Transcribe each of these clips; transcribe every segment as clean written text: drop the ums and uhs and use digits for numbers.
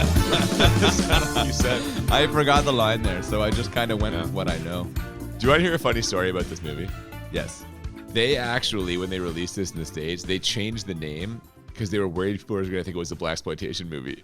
That's not what you said. I forgot the line there, so I just kind of went with what I know. Do you want to hear a funny story about this movie? Yes. They actually, when they released this in the States, they changed the name because they were worried people were going to think it was a blaxploitation movie.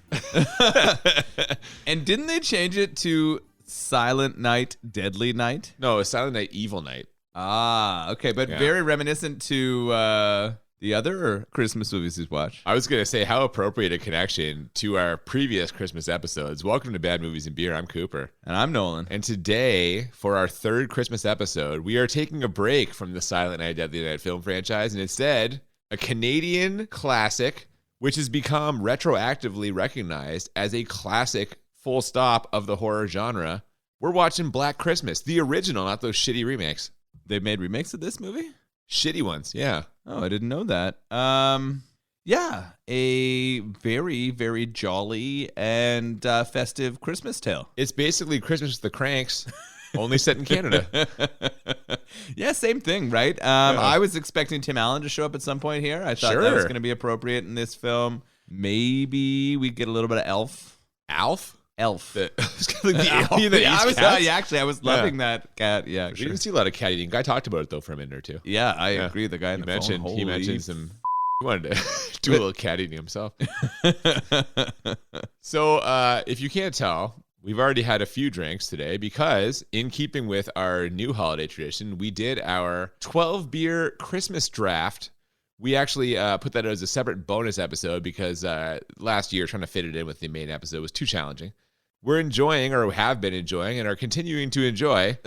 And didn't they change it to Silent Night, Deadly Night? No, it's Silent Night, Evil Night. Ah, okay, but very reminiscent to the other Christmas movies you've watched. I was going to say, how appropriate a connection to our previous Christmas episodes. Welcome to Bad Movies and Beer. I'm Cooper. And I'm Nolan. And today, for our third Christmas episode, we are taking a break from the Silent Night, Deadly Night film franchise, and instead, a Canadian classic, which has become retroactively recognized as a classic full stop of the horror genre. We're watching Black Christmas, the original, not those shitty remakes. They've made remakes of this movie? Shitty ones, yeah. Oh, I didn't know that. Yeah, a very, very jolly and festive Christmas tale. It's basically Christmas with the Cranks, only set in Canada. Yeah, same thing, right? I was expecting Tim Allen to show up at some point here. I thought that was going to be appropriate in this film. Maybe we'd get a little bit of Elf. Elf? Elf. I was loving that cat. Yeah, we didn't see a lot of cat eating. Guy talked about it though for a minute or two. Yeah, I agree. The guy in the phone. Holy. He mentioned some. He wanted to do a little cat eating himself. So, if you can't tell, we've already had a few drinks today because, in keeping with our new holiday tradition, we did our 12 beer Christmas draft. We actually put that as a separate bonus episode because last year trying to fit it in with the main episode was too challenging. We're enjoying, or have been enjoying, and are continuing to enjoy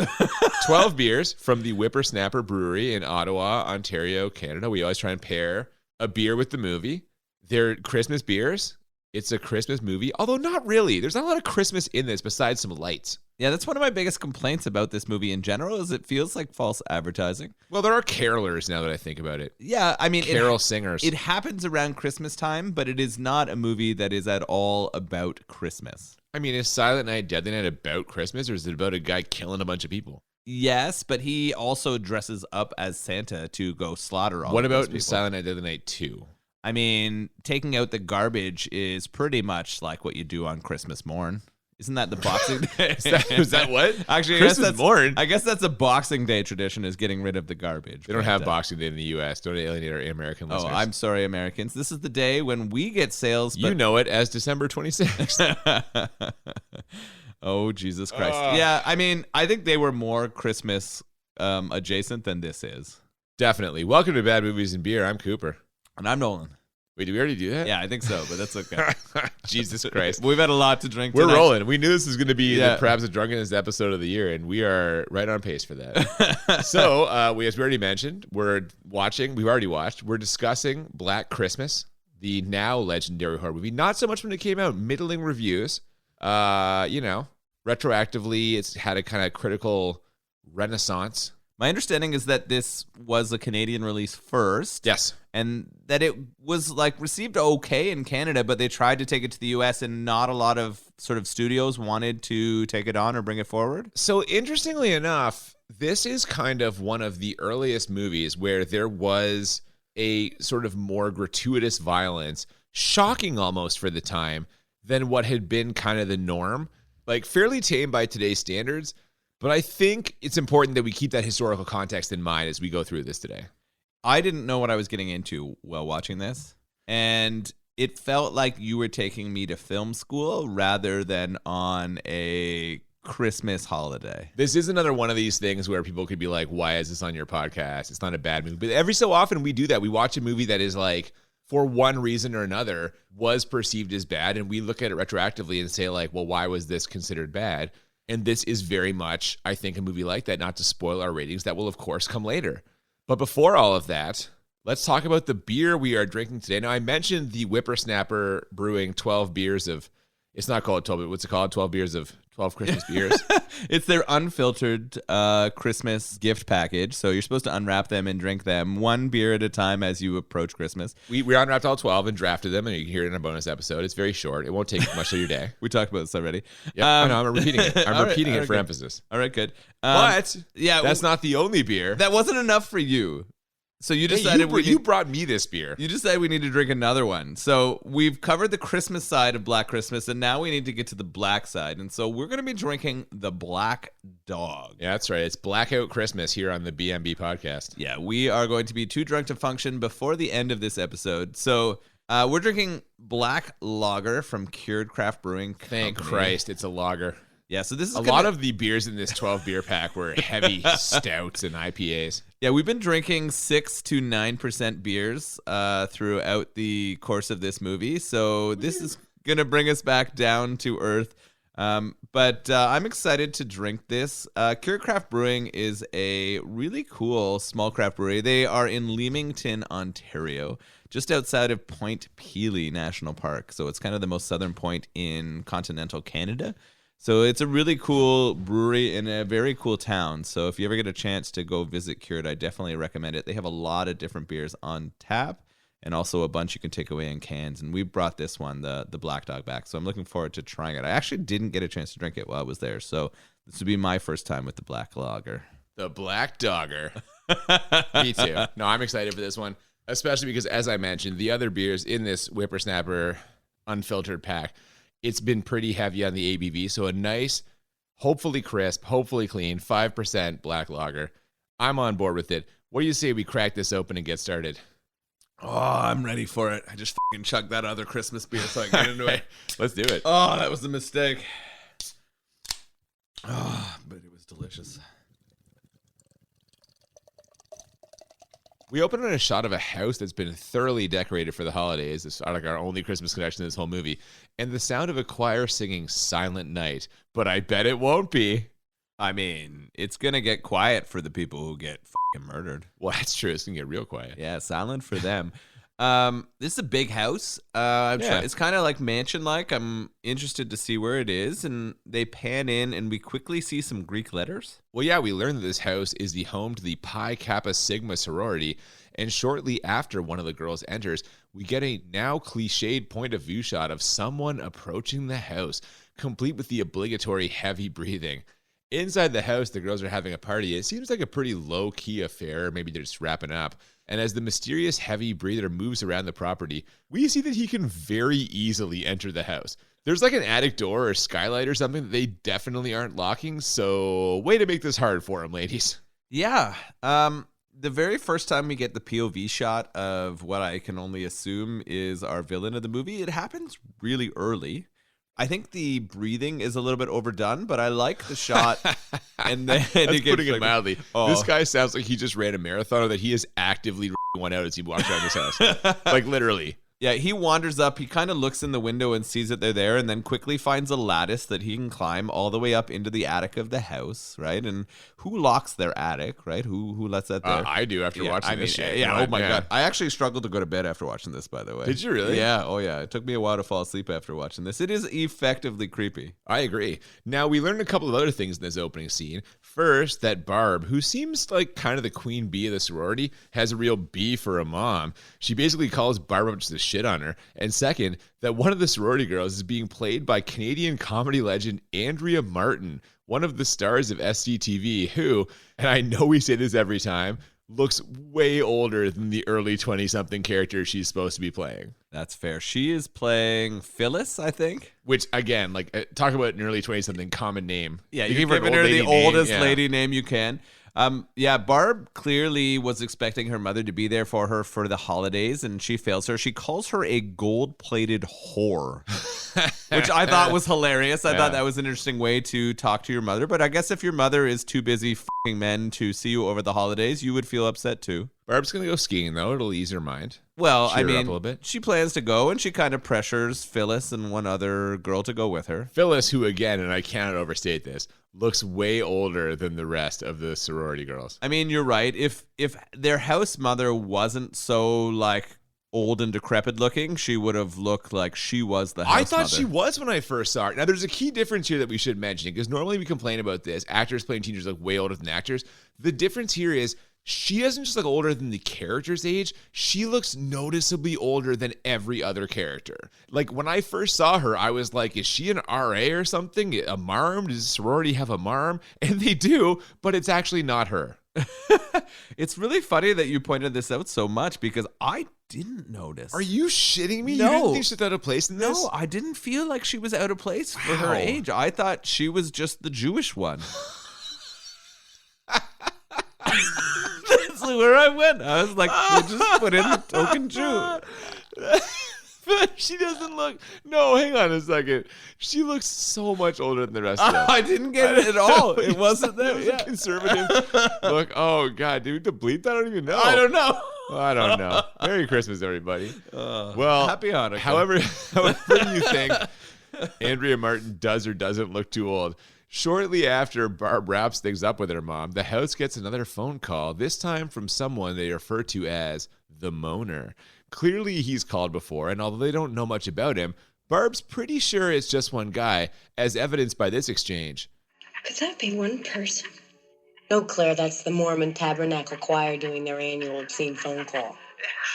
12 beers from the Whiprsnapr Brewery in Ottawa, Ontario, Canada. We always try and pair a beer with the movie. They're Christmas beers. It's a Christmas movie, although not really. There's not a lot of Christmas in this besides some lights. Yeah, that's one of my biggest complaints about this movie in general is it feels like false advertising. Well, there are carolers now that I think about it. Yeah, I mean, carol singers. It happens around Christmas time, but it is not a movie that is at all about Christmas. I mean, is Silent Night, Deadly Night about Christmas, or is it about a guy killing a bunch of people? Yes, but he also dresses up as Santa to go slaughter all What of those people. What about Silent Night, Deadly Night 2? I mean, taking out the garbage is pretty much like what you do on Christmas morn. Isn't that the Boxing Day? is that what? Actually, Christmas morn? I guess that's a Boxing Day tradition, is getting rid of the garbage. They don't have Boxing Day in the U.S. Don't alienate our American listeners. Oh, I'm sorry, Americans. This is the day when we get sales. You know it as December 26th. Oh, Jesus Christ. Yeah, I mean, I think they were more Christmas adjacent than this is. Definitely. Welcome to Bad Movies and Beer. I'm Cooper. And I'm Nolan. Wait, did we already do that? Yeah, I think so, but that's okay. Jesus Christ. We've had a lot to drink We're tonight. rolling. We knew this was going to be perhaps the drunkest episode of the year, and we are right on pace for that. So, as we already mentioned, we've already watched, we're discussing Black Christmas, the now legendary horror movie. Not so much when it came out, middling reviews. Retroactively, it's had a kind of critical renaissance. My understanding is that this was a Canadian release first. Yes. And that it was received okay in Canada, but they tried to take it to the US and not a lot of sort of studios wanted to take it on or bring it forward. So interestingly enough, this is kind of one of the earliest movies where there was a sort of more gratuitous violence, shocking almost for the time, than what had been kind of the norm. Fairly tame by today's standards. But I think it's important that we keep that historical context in mind as we go through this today. I didn't know what I was getting into while watching this, and it felt like you were taking me to film school rather than on a Christmas holiday. This is another one of these things where people could be like, why is this on your podcast? It's not a bad movie. But every so often we do that. We watch a movie that is for one reason or another, was perceived as bad, and we look at it retroactively and say well, why was this considered bad? And this is very much, I think, a movie like that, not to spoil our ratings. That will, of course, come later. But before all of that, let's talk about the beer we are drinking today. Now, I mentioned the Whiprsnapr Brewing 12 beers of, it's not called 12, but what's it called? 12 beers of 12 Christmas beers. It's their unfiltered Christmas gift package. So you're supposed to unwrap them and drink them one beer at a time as you approach Christmas. We unwrapped all 12 and drafted them, and you can hear it in a bonus episode. It's very short. It won't take much of your day. We talked about this already. Yeah, I'm repeating it. I'm repeating it for emphasis. All right, good. But yeah, that's not the only beer. That wasn't enough for you. So you Hey, decided you brought me this beer. You decided we need to drink another one. So we've covered the Christmas side of Black Christmas, and now we need to get to the black side. And so we're going to be drinking the Black Dog. Yeah, that's right. It's Blackout Christmas here on the BMB podcast. Yeah, we are going to be too drunk to function before the end of this episode. So we're drinking Black Lager from Cured Craft Brewing Co. Thank Christ, it's a lager. Yeah, so this is a lot of the beers in this 12 beer pack were heavy stouts and IPAs. Yeah, we've been drinking 6 to 9% beers throughout the course of this movie. So this is going to bring us back down to earth. But I'm excited to drink this. Cured Craft Brewing is a really cool small craft brewery. They are in Leamington, Ontario, just outside of Point Pelee National Park. So it's kind of the most southern point in continental Canada. So it's a really cool brewery in a very cool town. So if you ever get a chance to go visit Cured, I definitely recommend it. They have a lot of different beers on tap and also a bunch you can take away in cans. And we brought this one, the Black Dog, back. So I'm looking forward to trying it. I actually didn't get a chance to drink it while I was there. So this would be my first time with the Black Lager. The Black Dogger. Me too. No, I'm excited for this one, especially because, as I mentioned, the other beers in this Whiprsnapr unfiltered pack, it's been pretty heavy on the ABV, so a nice, hopefully crisp, hopefully clean, 5% black lager. I'm on board with it. What do you say we crack this open and get started? Oh, I'm ready for it. I just fucking chugged that other Christmas beer so I can get into it. Let's do it. Oh, that was a mistake. Oh, but it was delicious. We open on a shot of a house that's been thoroughly decorated for the holidays. It's like our only Christmas connection in this whole movie. And the sound of a choir singing Silent Night. But I bet it won't be. I mean, it's going to get quiet for the people who get fucking murdered. Well, that's true. It's going to get real quiet. Yeah, silent for them. This is a big house. It's kind of like mansion-like. I'm interested to see where it is. And they pan in and we quickly see some Greek letters. Well, yeah, we learned that this house is the home to the Pi Kappa Sigma sorority. And shortly after one of the girls enters, we get a now cliched point of view shot of someone approaching the house, complete with the obligatory heavy breathing. Inside the house, the girls are having a party. It seems like a pretty low-key affair. Maybe they're just wrapping up. And as the mysterious heavy breather moves around the property, we see that he can very easily enter the house. There's like an attic door or skylight or something that they definitely aren't locking. So way to make this hard for him, ladies. Yeah. The very first time we get the POV shot of what I can only assume is our villain of the movie, it happens really early. I think the breathing is a little bit overdone, but I like the shot. And then that's putting it mildly. Oh. This guy sounds like he just ran a marathon or that he is actively one out as he walks around this house. Like literally. Yeah, he wanders up. He kind of looks in the window and sees that they're there and then quickly finds a lattice that he can climb all the way up into the attic of the house, right? And who locks their attic, right? Who lets that there? I do after watching this shit. Yeah, oh my God. I actually struggled to go to bed after watching this, by the way. Did you really? Yeah, oh yeah. It took me a while to fall asleep after watching this. It is effectively creepy. I agree. Now, we learned a couple of other things in this opening scene. First, that Barb, who seems like kind of the queen bee of the sorority, has a real bee for a mom. She basically calls Barb up just to shit on her. And second, that one of the sorority girls is being played by Canadian comedy legend Andrea Martin, one of the stars of SCTV, who, and I know we say this every time, looks way older than the early 20-something character she's supposed to be playing. That's fair. She is playing Phyllis, I think. Which, again, like, talk about an early 20-something common name. Yeah, you're giving her the oldest lady name you can. Yeah, Barb clearly was expecting her mother to be there for her for the holidays, and she fails her. She calls her a gold-plated whore, which I thought was hilarious. I thought that was an interesting way to talk to your mother. But I guess if your mother is too busy f***ing men to see you over the holidays, you would feel upset too. Barb's going to go skiing, though. It'll ease her mind. Well, Cheer I her mean, up a little bit. She plans to go, and she kind of pressures Phyllis and one other girl to go with her. Phyllis, who, again, and I cannot overstate this, looks way older than the rest of the sorority girls. I mean, you're right. If their house mother wasn't so, like, old and decrepit looking, she would have looked like she was the house I thought mother. she was when I first saw her. Now, there's a key difference here that we should mention, because normally we complain about this. Actors playing teenagers look way older than actors. The difference here is she doesn't just look older than the character's age. She looks noticeably older than every other character. Like, when I first saw her, I was like, is she an RA or something? A marm? Does sorority have a marm? And they do, but it's actually not her. It's really funny that you pointed this out so much because I didn't notice. Are you shitting me? No. You didn't think she's out of place in this? No, I didn't feel like she was out of place for her Wow. age. I thought she was just the Jewish one. That's where I went. I was like, we'll just put in the token Jew. But she doesn't look. No, hang on a second. She looks so much older than the rest of them. I didn't get it at all. It wasn't there. It was a conservative look. Oh God, dude, to bleep that? I don't even know. I don't know. I don't know. Merry Christmas, everybody. Well, happy Hanukkah. However you think Andrea Martin does or doesn't look too old. Shortly after Barb wraps things up with her mom, the house gets another phone call, this time from someone they refer to as the Moaner. Clearly, he's called before, and although they don't know much about him, Barb's pretty sure it's just one guy, as evidenced by this exchange. Could that be one person? No, Claire, that's the Mormon Tabernacle Choir doing their annual obscene phone call.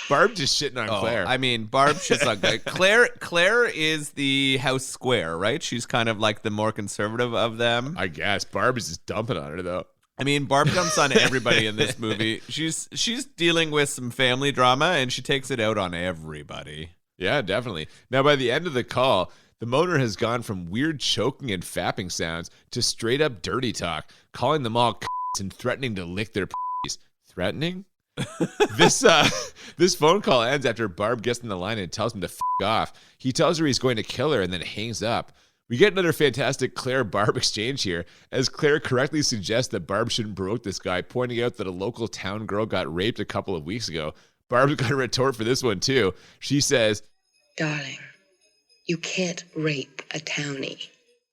Barb just shitting on Claire. I mean, Barb shits on Claire. Claire is the house square, right? She's kind of like the more conservative of them. I guess. Barb is just dumping on her, though. I mean, Barb dumps on everybody in this movie. She's dealing with some family drama, and she takes it out on everybody. Yeah, definitely. Now, by the end of the call, the Moaner has gone from weird choking and fapping sounds to straight up dirty talk, calling them all c***s and threatening to lick their p***s. Threatening? This phone call ends after Barb gets on the line and tells him to f*** off. He tells her he's going to kill her and then hangs up. We get another fantastic Claire-Barb exchange here, as Claire correctly suggests that Barb shouldn't provoke this guy, pointing out that a local town girl got raped a couple of weeks ago. Barb's got a retort for this one, too. She says, Darling, you can't rape a townie.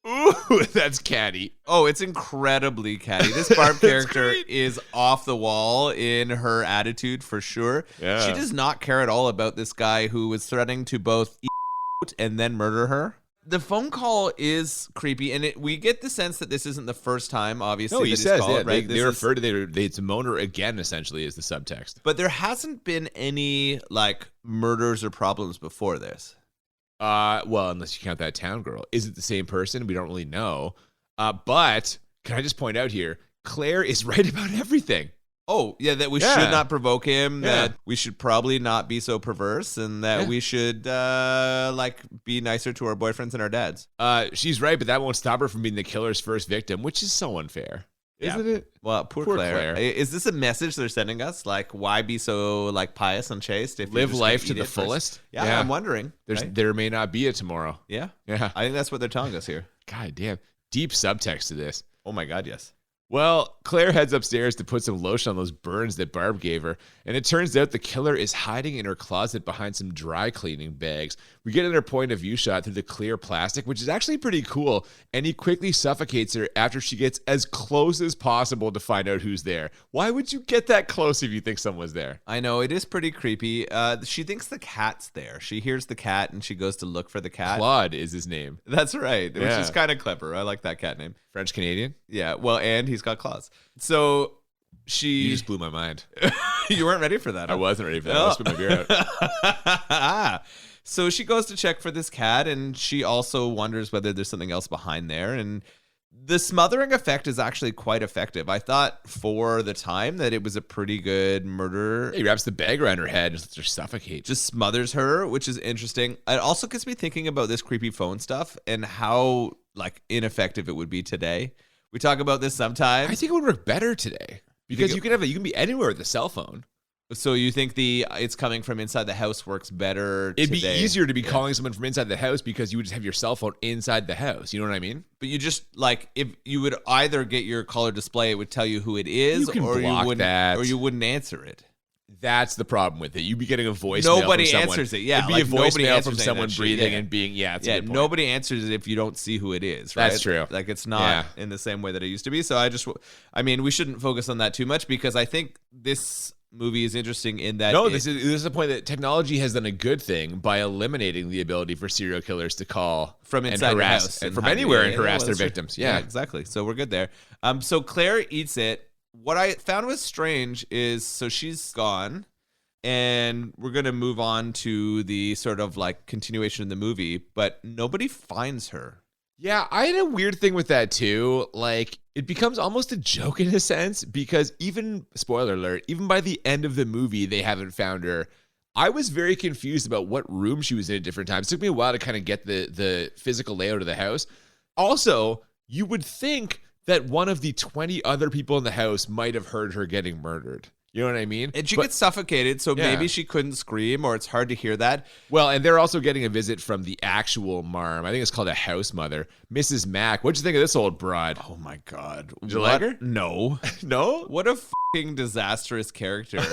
ooh, that's catty. Oh, it's incredibly catty. This Barb character great. is off the wall in her attitude for sure. Yeah. She does not care at all about this guy who was threatening to both eat out and then murder her. The phone call is creepy, and we get the sense that this isn't the first time, obviously. No, he that he's says, called, yeah, right? they refer to it's Moaner again, essentially, is the subtext. But there hasn't been any, like, murders or problems before this. Well, unless you count that town girl. Is it the same person? We don't really know. But can I just point out here, Claire is right about everything. Oh, yeah, that we Yeah. should not provoke him, Yeah. that we should probably not be so perverse, and that we should, be nicer to our boyfriends and our dads. She's right, but that won't stop her from being the killer's first victim, which is so unfair. Yeah. Isn't it? Well, poor Claire. Is this a message they're sending us? Like, why be so, like, pious and chaste? If you're Live just life gonna to eat the it first? fullest? Yeah, Yeah. I'm wondering. Right? There may not be a tomorrow. Yeah. Yeah. I think that's what they're telling us here. God damn. Deep subtext to this. Oh, my God, yes. Well, Claire heads upstairs to put some lotion on those burns that Barb gave her, and it turns out the killer is hiding in her closet behind some dry cleaning bags. We get another point of view shot through the clear plastic, which is actually pretty cool, and he quickly suffocates her after she gets as close as possible to find out who's there. Why would you get that close if you think someone's there? I know, it is pretty creepy. She thinks the cat's there. She hears the cat, and she goes to look for the cat. Claude is his name. That's right, which Yeah. is kind of clever. I like that cat name. French-Canadian? Yeah, well, and he's got claws. So You just blew my mind. you weren't ready for that. I wasn't ready for that. I spit my beer out. So she goes to check for this cat, and she also wonders whether there's something else behind there. And the smothering effect is actually quite effective. I thought for the time that it was a pretty good murder. He wraps the bag around her head and just lets her suffocate. Just smothers her, which is interesting. It also gets me thinking about this creepy phone stuff and how, like, ineffective it would be today. We talk about this sometimes. I think it would work better today because you can be anywhere with a cell phone. So you think it's coming from inside the house works better It'd today? be easier to be calling someone from inside the house because you would just have your cell phone inside the house. You know what I mean? But you just, like, if you would either get your color display, it would tell you who it is, You can or block you wouldn't, that. or you wouldn't answer it. That's the problem with it. You'd be getting a voicemail Nobody from someone. answers it. Yeah, It'd be like, a nobody voicemail answers from any of someone that shit. breathing Yeah. and being, that's a good point. Nobody answers it if you don't see who it is, right? That's true. Like, it's not in the same way that it used to be. So we shouldn't focus on that too much because I think this movie is interesting in that. No, this is the point that technology has done a good thing by eliminating the ability for serial killers to call from inside and harass, the house and from hide- anywhere and harass well, their that's true. victims. Yeah. Exactly. So we're good there. So Claire eats it. What I found was strange is, so she's gone, and we're going to move on to the sort of like continuation of the movie, but nobody finds her. Yeah, I had a weird thing with that too. Like, it becomes almost a joke in a sense because even, spoiler alert, even by the end of the movie, they haven't found her. I was very confused about what room she was in at different times. It took me a while to kind of get the physical layout of the house. Also, you would think that one of the 20 other people in the house might have heard her getting murdered. You know what I mean? And she gets suffocated, so maybe she couldn't scream, or it's hard to hear that. Well, and they're also getting a visit from the actual marm. I think it's called a house mother, Mrs. Mack. What'd you think of this old broad? Oh my God. Did you like her? No. No? What a fucking disastrous character.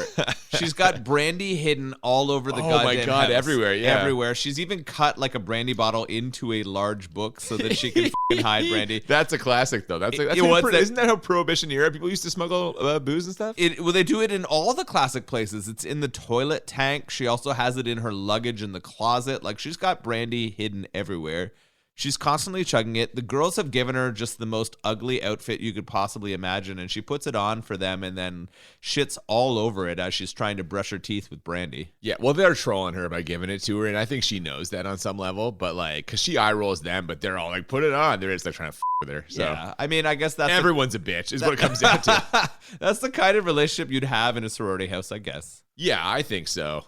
She's got brandy hidden all over the goddamn my God, house. everywhere, yeah. Everywhere. She's even cut like a brandy bottle into a large book so that she can fucking hide brandy. That's a classic, though. Isn't that how Prohibition era people used to smuggle booze and stuff? Well, they do it in all the classic places. It's in the toilet tank. She also has it in her luggage in the closet. Like, she's got brandy hidden everywhere. She's constantly chugging it. The girls have given her just the most ugly outfit you could possibly imagine, and she puts it on for them and then shits all over it as she's trying to brush her teeth with brandy. Yeah, well, they're trolling her by giving it to her, and I think she knows that on some level, but like, because she eye rolls them, but they're all like, put it on. They're just like trying to with her. So. Yeah, I mean, I guess that's everyone's a bitch is what it comes down to. That's the kind of relationship you'd have in a sorority house, I guess. Yeah, I think so.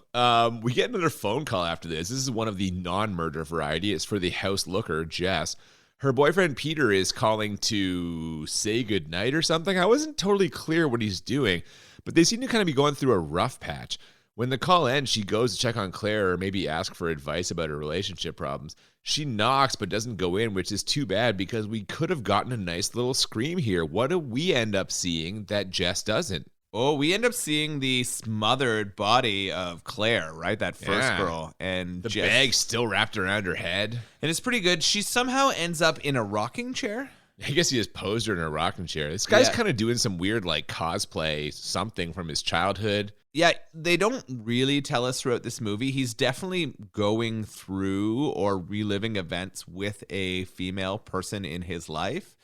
We get another phone call after this. This is one of the non-murder variety. It's for the house looker, Jess. Her boyfriend, Peter, is calling to say goodnight or something. I wasn't totally clear what he's doing, but they seem to kind of be going through a rough patch. When the call ends, she goes to check on Claire or maybe ask for advice about her relationship problems. She knocks but doesn't go in, which is too bad because we could have gotten a nice little scream here. What do we end up seeing that Jess doesn't? Oh, we end up seeing the smothered body of Claire, right? That first girl. And the bag still wrapped around her head. And it's pretty good. She somehow ends up in a rocking chair. I guess he just posed her in a rocking chair. This guy's kind of doing some weird like cosplay something from his childhood. Yeah, they don't really tell us throughout this movie. He's definitely going through or reliving events with a female person in his life.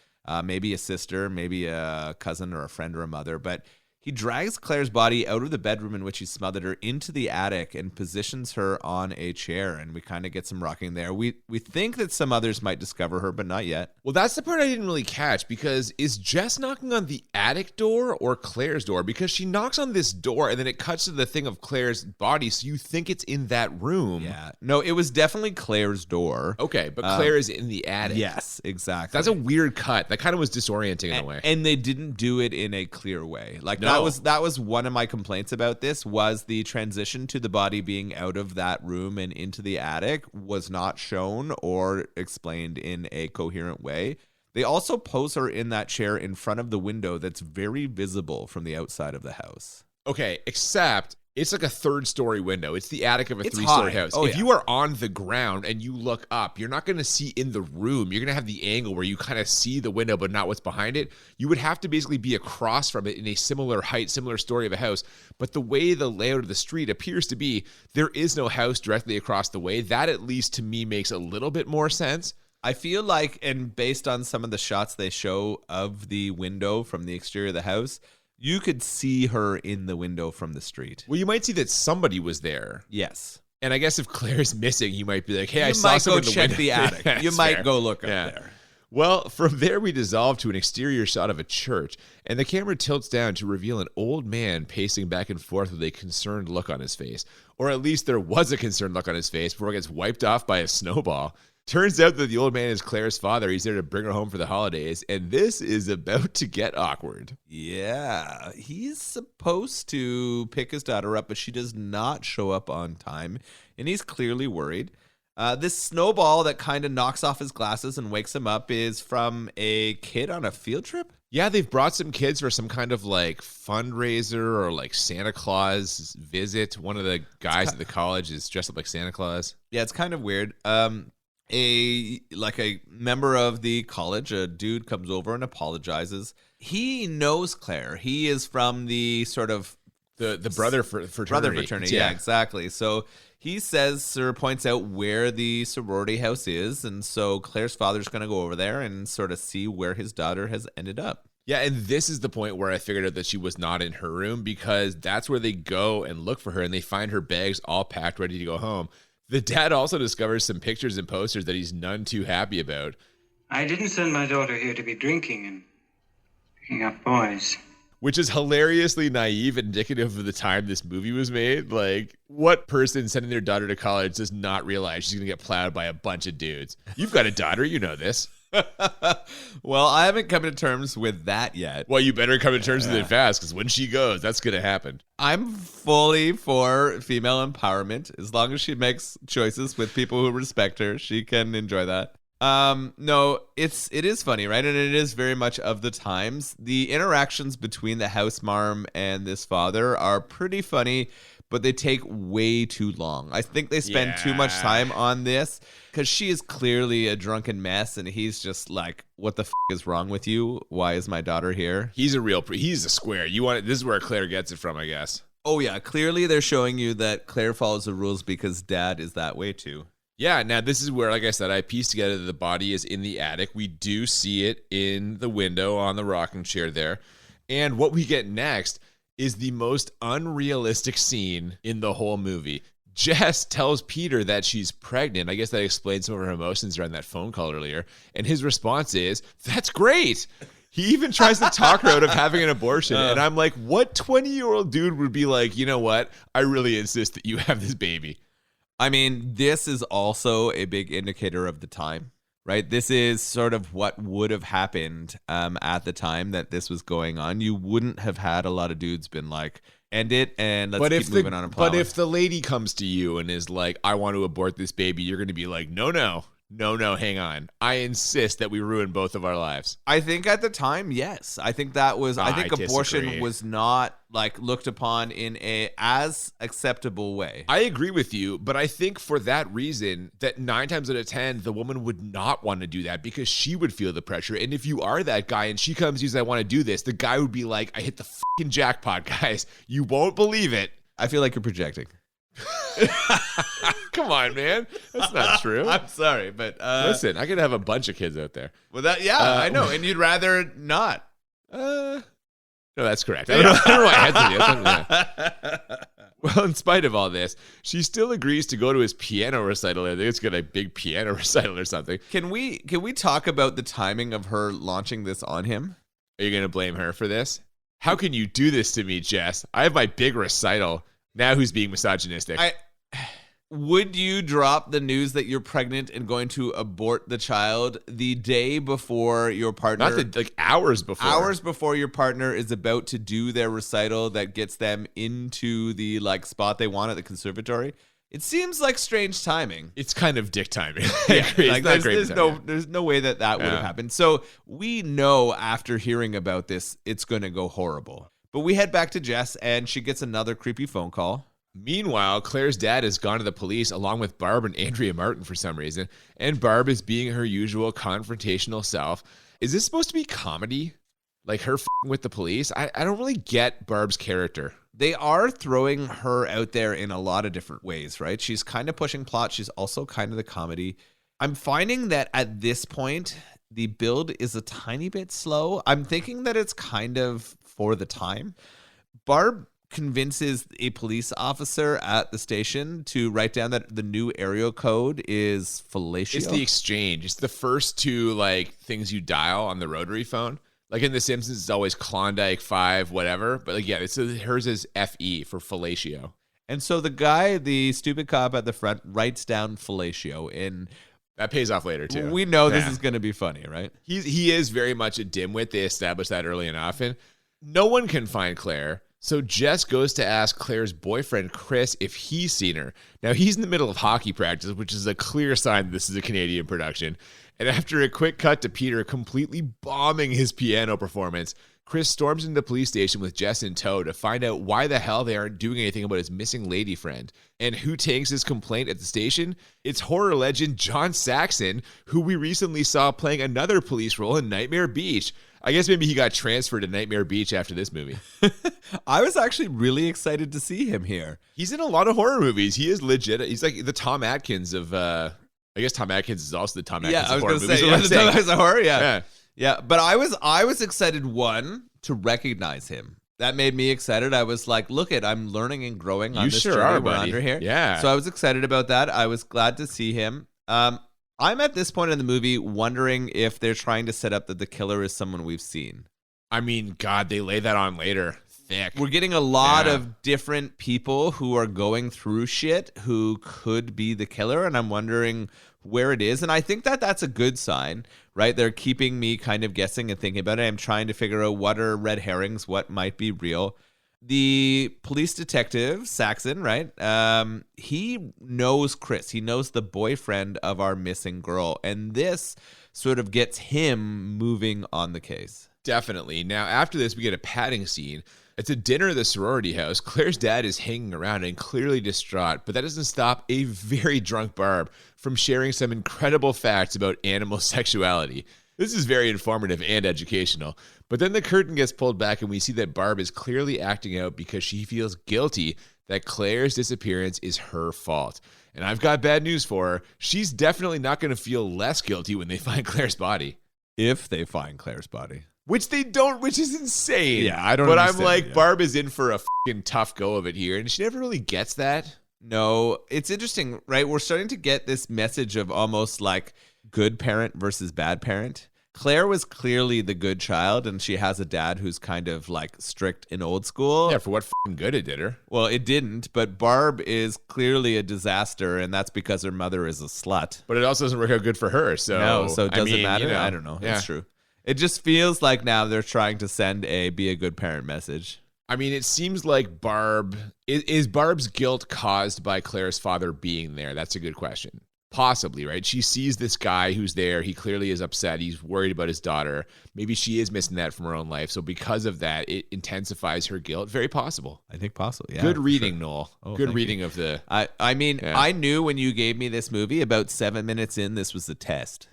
Maybe a sister, maybe a cousin or a friend or a mother. But he drags Claire's body out of the bedroom in which he smothered her into the attic and positions her on a chair. And we kind of get some rocking there. We think that some others might discover her, but not yet. Well, that's the part I didn't really catch because is Jess knocking on the attic door or Claire's door? Because she knocks on this door and then it cuts to the thing of Claire's body. So you think it's in that room. Yeah. No, it was definitely Claire's door. Okay, but Claire is in the attic. Yes, exactly. That's a weird cut. That kind of was disorienting in a way. And they didn't do it in a clear way. Like that was one of my complaints about this was the transition to the body being out of that room and into the attic was not shown or explained in a coherent way. They also pose her in that chair in front of the window that's very visible from the outside of the house. Okay, except it's like a 3rd-story window. It's the attic of a 3-story house. If you are on the ground and you look up, you're not going to see in the room. You're going to have the angle where you kind of see the window but not what's behind it. You would have to basically be across from it in a similar height, similar story of a house. But the way the layout of the street appears to be, there is no house directly across the way. That, at least to me, makes a little bit more sense. I feel like, and based on some of the shots they show of the window from the exterior of the house, you could see her in the window from the street. Well, you might see that somebody was there. Yes. And I guess if Claire's missing, you might be like, hey, I saw someone in the window. You might go check the attic. Yeah, you might fair. go look up there. Well, from there we dissolve to an exterior shot of a church, and the camera tilts down to reveal an old man pacing back and forth with a concerned look on his face. Or at least there was a concerned look on his face before it gets wiped off by a snowball. Turns out that the old man is Claire's father. He's there to bring her home for the holidays, and this is about to get awkward. Yeah, he's supposed to pick his daughter up, but she does not show up on time, and he's clearly worried. This snowball that kind of knocks off his glasses and wakes him up is from a kid on a field trip. Yeah, they've brought some kids for some kind of like fundraiser or like Santa Claus visit. One of the guys at the college is dressed up like Santa Claus. Yeah, it's kind of weird. A member of the college, a dude comes over and apologizes. He knows Claire. He is from the sort of the brother fraternity. Brother fraternity, yeah, exactly. So he says or points out where the sorority house is, and so Claire's father's going to go over there and sort of see where his daughter has ended up. Yeah, and this is the point where I figured out that she was not in her room because that's where they go and look for her, and they find her bags all packed, ready to go home. The dad also discovers some pictures and posters that he's none too happy about. I didn't send my daughter here to be drinking and picking up boys. Which is hilariously naive and indicative of the time this movie was made. Like, what person sending their daughter to college does not realize she's going to get plowed by a bunch of dudes? You've got a daughter, you know this. Well, I haven't come to terms with that yet. Well, you better come to terms with it fast, because when she goes, that's going to happen. I'm fully for female empowerment. As long as she makes choices with people who respect her, she can enjoy that. No, it is funny, right? And it is very much of the times. The interactions between the house marm and this father are pretty funny, but they take way too long. I think they spend too much time on this because she is clearly a drunken mess, and he's just like, "What the f is wrong with you? Why is my daughter here?" He's a square. This is where Claire gets it from, I guess. Oh yeah, clearly they're showing you that Claire follows the rules because Dad is that way too. Yeah, now this is where, like I said, I pieced together that the body is in the attic. We do see it in the window on the rocking chair there. And what we get next is the most unrealistic scene in the whole movie. Jess tells Peter that she's pregnant. I guess that explains some of her emotions around that phone call earlier. And his response is, "That's great." He even tries to talk her out of having an abortion. And I'm like, what 20-year-old dude would be like, you know what? I really insist that you have this baby. I mean, this is also a big indicator of the time, right? This is sort of what would have happened at the time that this was going on. You wouldn't have had a lot of dudes been like, end it and let's keep moving on and plowing. But if the lady comes to you and is like, "I want to abort this baby," you're going to be like, no, hang on. I insist that we ruin both of our lives. I think at the time, yes. I think that was, I think abortion disagree. was not like looked upon in a as acceptable way. I agree with you, but I think for that reason that 9 times out of 10, the woman would not want to do that because she would feel the pressure. And if you are that guy and she comes and says, "I want to do this," the guy would be like, "I hit the fucking jackpot, guys. You won't believe it." I feel like you're projecting. Come on, man. That's not true. I'm sorry, but listen, I could have a bunch of kids out there. Well, I know, and you'd rather not. No, that's correct. I don't know why I had to. Well, in spite of all this, she still agrees to go to his piano recital. I think it's got a big piano recital or something. Can we talk about the timing of her launching this on him? Are you going to blame her for this? How can you do this to me, Jess? I have my big recital. Now who's being misogynistic? Would you drop the news that you're pregnant and going to abort the child the day before your partner? Not hours before. Hours before your partner is about to do their recital that gets them into the spot they want at the conservatory. It seems like strange timing. It's kind of dick timing. There's no way that would have happened. So we know after hearing about this, it's going to go horrible. But we head back to Jess, and she gets another creepy phone call. Meanwhile, Claire's dad has gone to the police along with Barb and Andrea Martin for some reason, and Barb is being her usual confrontational self. Is this supposed to be comedy? Like her f***ing with the police? I don't really get Barb's character. They are throwing her out there in a lot of different ways, right? She's kind of pushing plot. She's also kind of the comedy. I'm finding that at this point, the build is a tiny bit slow. I'm thinking that it's kind of for the time. Barb convinces a police officer at the station to write down that the new area code is fellatio. It's the exchange. It's the first two things you dial on the rotary phone. Like in The Simpsons, it's always Klondike 5, whatever. But hers is FE for fellatio. And so the guy, the stupid cop at the front, writes down fellatio in. That pays off later too. We know this is going to be funny, right? He is very much a dimwit. They establish that early and often. No one can find Claire. So Jess goes to ask Claire's boyfriend, Chris, if he's seen her. Now, he's in the middle of hockey practice, which is a clear sign that this is a Canadian production. And after a quick cut to Peter completely bombing his piano performance, Chris storms into the police station with Jess in tow to find out why the hell they aren't doing anything about his missing lady friend. And who takes his complaint at the station? It's horror legend John Saxon, who we recently saw playing another police role in Nightmare Beach. I guess maybe he got transferred to Nightmare Beach after this movie. I was actually really excited to see him here. He's in a lot of horror movies. He is legit. He's like the Tom Atkins of, I guess Tom Atkins is also the Tom Atkins of horror movies. Yeah, Tom Atkins of horror, yeah. But I was excited, to recognize him. That made me excited. I was like, look I'm learning and growing on this journey. We're under here. Yeah. So I was excited about that. I was glad to see him. I'm at this point in the movie wondering if they're trying to set up that the killer is someone we've seen. I mean, God, they lay that on later. Thick. We're getting a lot of different people who are going through shit who could be the killer, and I'm wondering where it is. And I think that that's a good sign, right? They're keeping me kind of guessing and thinking about it. I'm trying to figure out what are red herrings, what might be real. The police detective, Saxon, right? He knows Chris. He knows the boyfriend of our missing girl. And this sort of gets him moving on the case. Definitely. Now, after this, we get a patting scene. It's a dinner at the sorority house. Claire's dad is hanging around and clearly distraught, but that doesn't stop a very drunk Barb from sharing some incredible facts about animal sexuality. This is very informative and educational. But then the curtain gets pulled back and we see that Barb is clearly acting out because she feels guilty that Claire's disappearance is her fault. And I've got bad news for her. She's definitely not going to feel less guilty when they find Claire's body. If they find Claire's body. Which they don't, which is insane. Yeah, I don't But understand, I'm like, yeah. Barb is in for a fucking tough go of it here, and she never really gets that. No, it's interesting, right? We're starting to get this message of almost like good parent versus bad parent. Claire was clearly the good child, and she has a dad who's kind of like strict and old school. Yeah, for what fucking good it did her. Well, it didn't, but Barb is clearly a disaster, and that's because her mother is a slut. But it also doesn't work out good for her, so... No, so it I doesn't mean, matter? you know, I don't know. yeah. It's true. It just feels like now they're trying to send a be a good parent message. I mean, it seems like Barb... Is Barb's guilt caused by Claire's father being there? That's a good question. Possibly, right? She sees this guy who's there. He clearly is upset. He's worried about his daughter. Maybe she is missing that from her own life. So because of that, it intensifies her guilt. Very possible. I think possibly, yeah. Good reading, sure. Noel. Oh, Good thank reading you. of the... I mean, Yeah. I knew when you gave me this movie, about 7 minutes in, this was the test.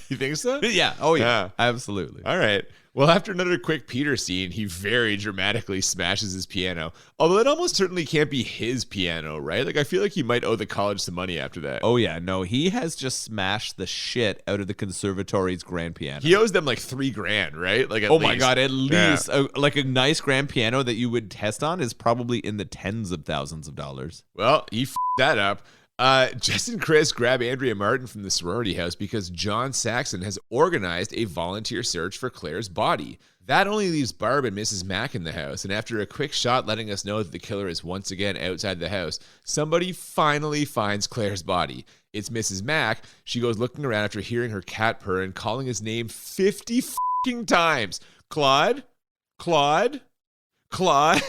You think so? Yeah. Oh, yeah. Yeah. Absolutely. All right. Well, after another quick Peter scene, he very dramatically smashes his piano. Although it almost certainly can't be his piano, right? Like, I feel like he might owe the college some money after that. Oh, yeah. No, he has just smashed the shit out of the conservatory's grand piano. He owes them like $3,000, right? Like, at Oh least. my God, at Yeah. least like a nice grand piano that you would test on is probably in the tens of thousands of dollars. Well, he f***ed that up. Jess and Chris grab Andrea Martin from the sorority house because John Saxon has organized a volunteer search for Claire's body. That only leaves Barb and Mrs. Mack in the house, and after a quick shot letting us know that the killer is once again outside the house, somebody finally finds Claire's body. It's Mrs. Mack. She goes looking around after hearing her cat purr and calling his name 50 f***ing times. Claude? Claude? Claude?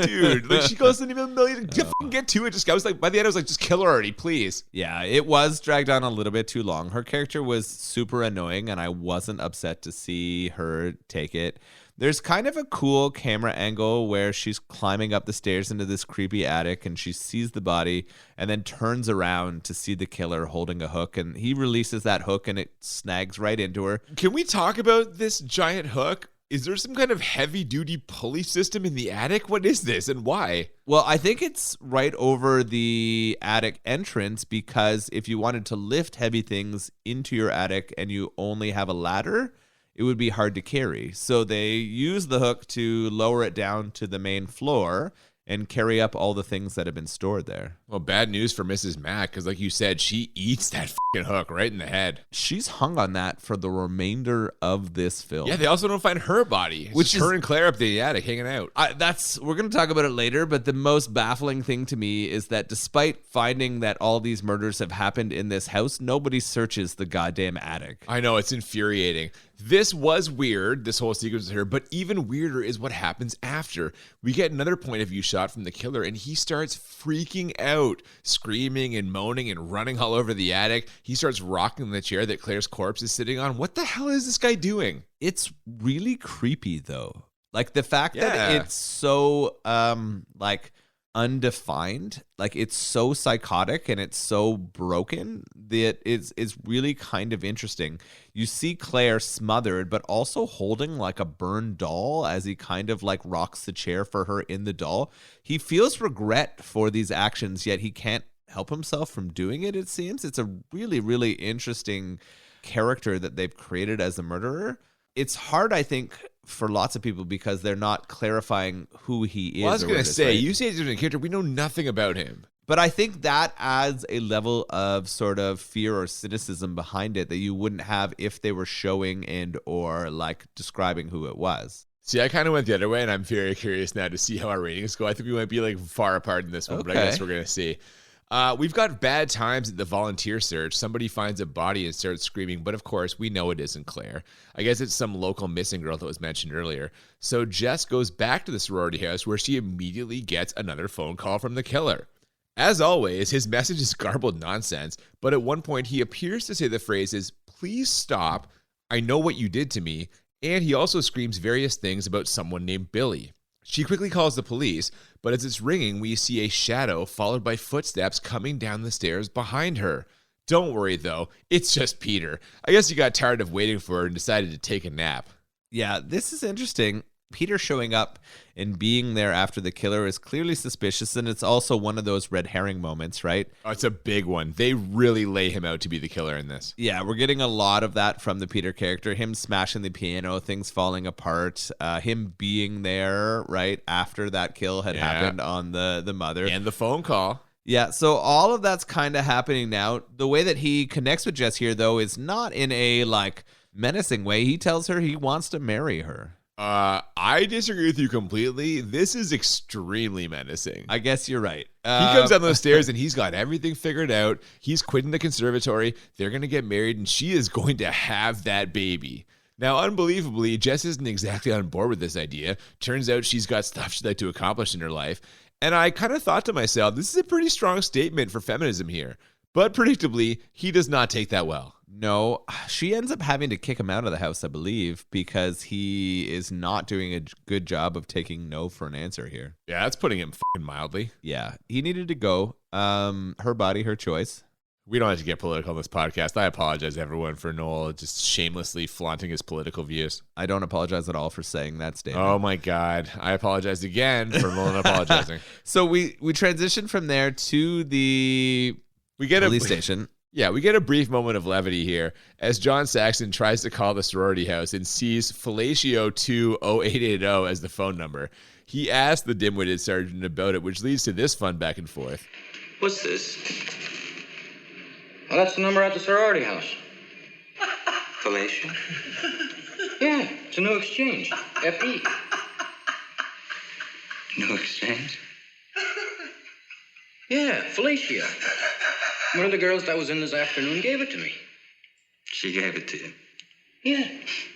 Dude, like she goes to even a million. Get to it. I was like, by the end, I was like, just kill her already, please. Yeah, it was dragged on a little bit too long. Her character was super annoying, and I wasn't upset to see her take it. There's kind of a cool camera angle where she's climbing up the stairs into this creepy attic, and she sees the body and then turns around to see the killer holding a hook, and he releases that hook, and it snags right into her. Can we talk about this giant hook? Is there some kind of heavy-duty pulley system in the attic? What is this and why? Well, I think it's right over the attic entrance because if you wanted to lift heavy things into your attic and you only have a ladder, it would be hard to carry. So they use the hook to lower it down to the main floor and carry up all the things that have been stored there. Well, bad news for Mrs. Mack, because like you said, she eats that fucking hook right in the head. She's hung on that for the remainder of this film. Yeah, they also don't find her body. It's Which just her is- and Claire up the attic hanging out. We're going to talk about it later, but the most baffling thing to me is that despite finding that all these murders have happened in this house, nobody searches the goddamn attic. I know, it's infuriating. This was weird, this whole sequence with her, but even weirder is what happens after. We get another point of view shot from the killer, and he starts freaking out, screaming and moaning and running all over the attic. He starts rocking the chair that Claire's corpse is sitting on. What the hell is this guy doing? It's really creepy, though. Like the fact that Yeah. it's so like undefined, like it's so psychotic and it's so broken that it's really kind of interesting. You see Claire smothered, but also holding like a burned doll as he kind of like rocks the chair for her in the doll. He feels regret for these actions, yet he can't help himself from doing it, it seems. It's a really, really interesting character that they've created as a murderer. It's hard, I think, for lots of people because they're not clarifying who he is. Well, I was or going what to it is, say, right? you say he's a character. We know nothing about him. But I think that adds a level of sort of fear or cynicism behind it that you wouldn't have if they were showing and or like describing who it was. See, I kind of went the other way, and I'm very curious now to see how our ratings go. I think we might be like far apart in this one, but I guess we're going to see. We've got bad times at the volunteer search. Somebody finds a body and starts screaming, but of course, we know it isn't Claire. I guess it's some local missing girl that was mentioned earlier. So Jess goes back to the sorority house where she immediately gets another phone call from the killer. As always, his message is garbled nonsense, but at one point he appears to say the phrases, "Please stop, I know what you did to me," and he also screams various things about someone named Billy. She quickly calls the police, but as it's ringing, we see a shadow followed by footsteps coming down the stairs behind her. Don't worry, though, it's just Peter. I guess he got tired of waiting for her and decided to take a nap. Yeah, this is interesting. Peter showing up and being there after the killer is clearly suspicious, and it's also one of those red herring moments, right? Oh, it's a big one. They really lay him out to be the killer in this. Yeah, we're getting a lot of that from the Peter character, him smashing the piano, things falling apart, him being there, right, after that kill had happened on the mother. And the phone call. Yeah, so all of that's kind of happening now. The way that he connects with Jess here, though, is not in a, like, menacing way. He tells her he wants to marry her. I disagree with you completely. This is extremely menacing. I guess you're right. He comes down those stairs and he's got everything figured out. He's quitting the conservatory. They're going to get married and she is going to have that baby. Now, unbelievably, Jess isn't exactly on board with this idea. Turns out she's got stuff she'd like to accomplish in her life. And I kind of thought to myself, this is a pretty strong statement for feminism here. But predictably, he does not take that well. No, she ends up having to kick him out of the house, I believe, because he is not doing a good job of taking no for an answer here. Yeah, that's putting him fucking mildly. Yeah, he needed to go. Her body, her choice. We don't have to get political on this podcast. I apologize, everyone, for Noel just shamelessly flaunting his political views. I don't apologize at all for saying that statement. Oh, my God. I apologize again for Nolan apologizing. So we transition from there to the police station. Yeah, we get a brief moment of levity here as John Saxon tries to call the sorority house and sees Fellatio 20880 as the phone number. He asks the dim-witted sergeant about it, which leads to this fun back and forth. What's this? Well, that's the number at the sorority house. Fellatio? Yeah, it's a new exchange. F.E. New exchange? Yeah, Felicia. One of the girls that was in this afternoon gave it to me. She gave it to you? Yeah.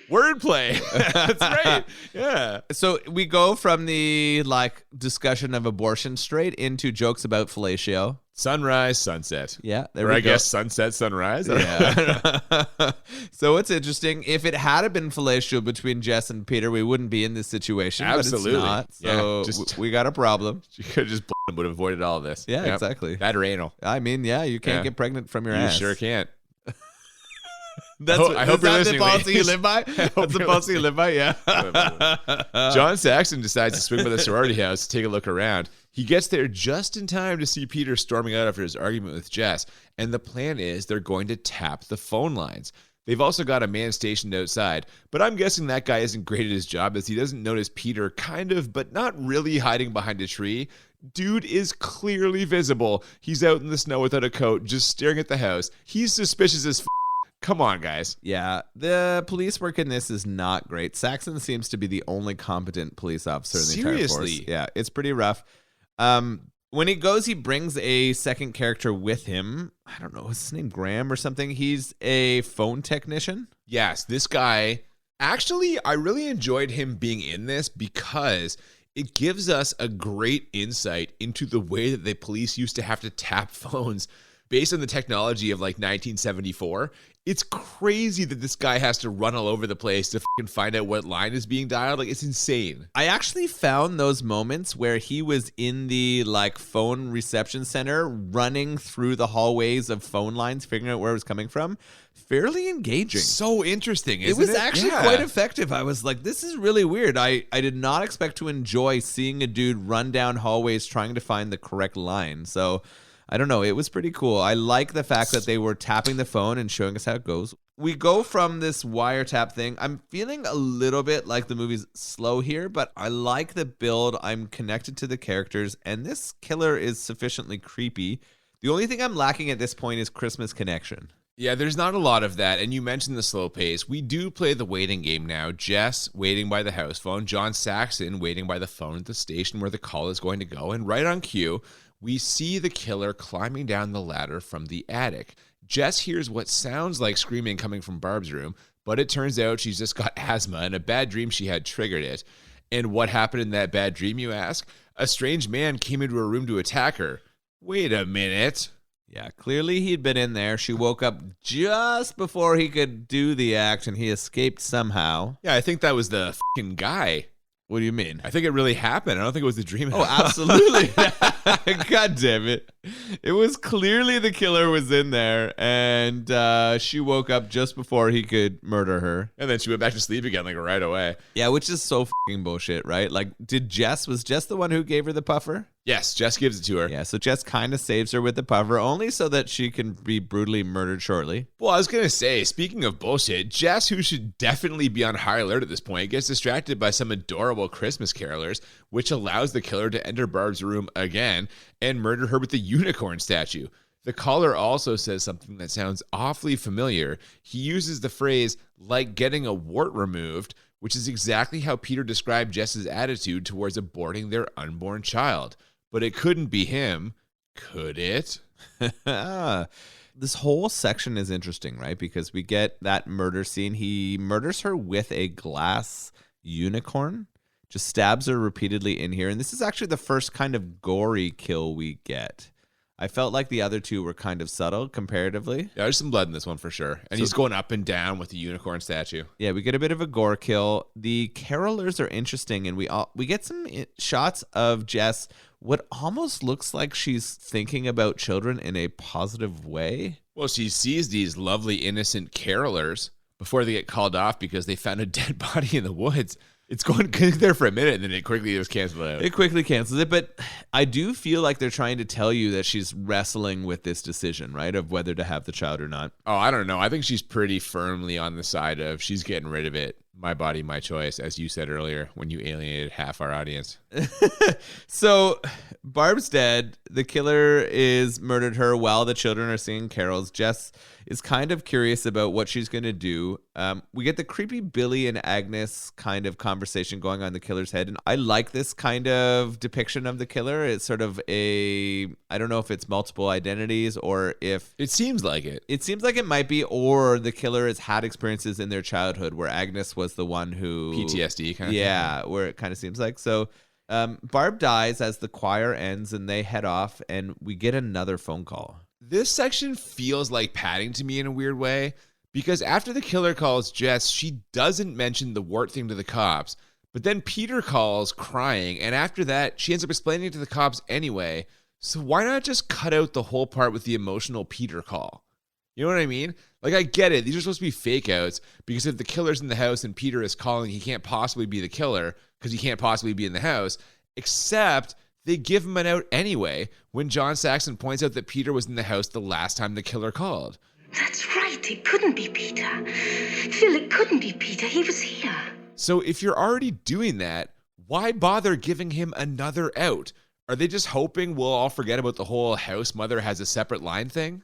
Wordplay. That's right. Yeah. So we go from the like discussion of abortion straight into jokes about fellatio. Sunrise, sunset. Yeah, there or we I go. guess sunset, sunrise. Yeah. So it's interesting. If it had been fellatio between Jess and Peter, we wouldn't be in this situation. Absolutely. But it's not. So we got a problem. You could have just would have avoided all of this. Yeah, exactly. That or anal. I mean, yeah, you can't get pregnant from your ass. You sure can't. I hope you're listening. The policy you live by? That's the policy you live by, yeah. John Saxon decides to swing by the sorority house to take a look around. He gets there just in time to see Peter storming out after his argument with Jess, and the plan is they're going to tap the phone lines. They've also got a man stationed outside, but I'm guessing that guy isn't great at his job as he doesn't notice Peter kind of, but not really hiding behind a tree. Dude is clearly visible. He's out in the snow without a coat, just staring at the house. He's suspicious as Come on, guys. Yeah, the police work in this is not great. Saxon seems to be the only competent police officer in the entire force. Yeah, it's pretty rough. When he goes, he brings a second character with him. I don't know, is his name Graham or something? He's a phone technician. Yes, this guy. Actually, I really enjoyed him being in this because it gives us a great insight into the way that the police used to have to tap phones based on the technology of like 1974. It's crazy that this guy has to run all over the place to fucking find out what line is being dialed. Like, it's insane. I actually found those moments where he was in the like phone reception center running through the hallways of phone lines, figuring out where it was coming from, fairly engaging. So interesting, isn't it? It was actually quite effective. I was like, this is really weird. I did not expect to enjoy seeing a dude run down hallways trying to find the correct line. So I don't know. It was pretty cool. I like the fact that they were tapping the phone and showing us how it goes. we go from this wiretap thing. I'm feeling a little bit like the movie's slow here, but I like the build. I'm connected to the characters, and this killer is sufficiently creepy. The only thing I'm lacking at this point is Christmas connection. Yeah, there's not a lot of that. And you mentioned the slow pace. We do play the waiting game now. Jess waiting by the house phone. John Saxon waiting by the phone at the station where the call is going to go. And right on cue, we see the killer climbing down the ladder from the attic. Jess hears what sounds like screaming coming from Barb's room, but it turns out she's just got asthma and a bad dream she had triggered it. And what happened in that bad dream, you ask? A strange man came into her room to attack her. Wait a minute. Yeah, clearly he'd been in there. She woke up just before he could do the act, and he escaped somehow. Yeah, I think that was the fucking guy. What do you mean? I think it really happened. I don't think it was a dream. Oh, absolutely. God damn it. It was clearly the killer was in there, and she woke up just before he could murder her. And then she went back to sleep again, like right away. Yeah, which is so fucking bullshit, right? Like, was Jess the one who gave her the puffer? Yes, Jess gives it to her. Yeah, so Jess kind of saves her with the puffer, only so that she can be brutally murdered shortly. Well, I was going to say, speaking of bullshit, Jess, who should definitely be on high alert at this point, gets distracted by some adorable Christmas carolers, which allows the killer to enter Barb's room again and murder her with the unicorn statue. The caller also says something that sounds awfully familiar. He uses the phrase, like getting a wart removed, which is exactly how Peter described Jess's attitude towards aborting their unborn child. But it couldn't be him, could it? This whole section is interesting, right? Because we get that murder scene. He murders her with a glass unicorn, just stabs her repeatedly in here. And this is actually the first kind of gory kill we get. I felt like the other two were kind of subtle comparatively. Yeah, there's some blood in this one for sure. And he's going up and down with the unicorn statue. Yeah, we get a bit of a gore kill. The carolers are interesting, and we get some shots of Jess, what almost looks like she's thinking about children in a positive way. Well, she sees these lovely, innocent carolers before they get called off because they found a dead body in the woods. It's going there for a minute, and then it quickly just cancels out. It quickly cancels it, but I do feel like they're trying to tell you that she's wrestling with this decision, right, of whether to have the child or not. Oh, I don't know. I think she's pretty firmly on the side of she's getting rid of it. My body, my choice, as you said earlier when you alienated half our audience. So Barb's dead. The killer is murdered her while the children are singing carols. Jess is kind of curious about what she's going to do. We get the creepy Billy and Agnes kind of conversation going on in the killer's head. And I like this kind of depiction of the killer. It's sort of I don't know if it's multiple identities or if... It seems like it. It seems like it might be, or the killer has had experiences in their childhood where Agnes was the one who... PTSD kind of thing. Yeah, where it kind of seems like. So Barb dies as the choir ends and they head off and we get another phone call. This section feels like padding to me in a weird way because after the killer calls Jess, she doesn't mention the wart thing to the cops, but then Peter calls crying, and after that, she ends up explaining it to the cops anyway. So why not just cut out the whole part with the emotional Peter call? You know what I mean? Like, I get it. These are supposed to be fake outs because if the killer's in the house and Peter is calling, he can't possibly be the killer because he can't possibly be in the house, except they give him an out anyway when John Saxon points out that Peter was in the house the last time the killer called. That's right. It couldn't be Peter. Phil, it couldn't be Peter. He was here. So if you're already doing that, why bother giving him another out? Are they just hoping we'll all forget about the whole house mother has a separate line thing?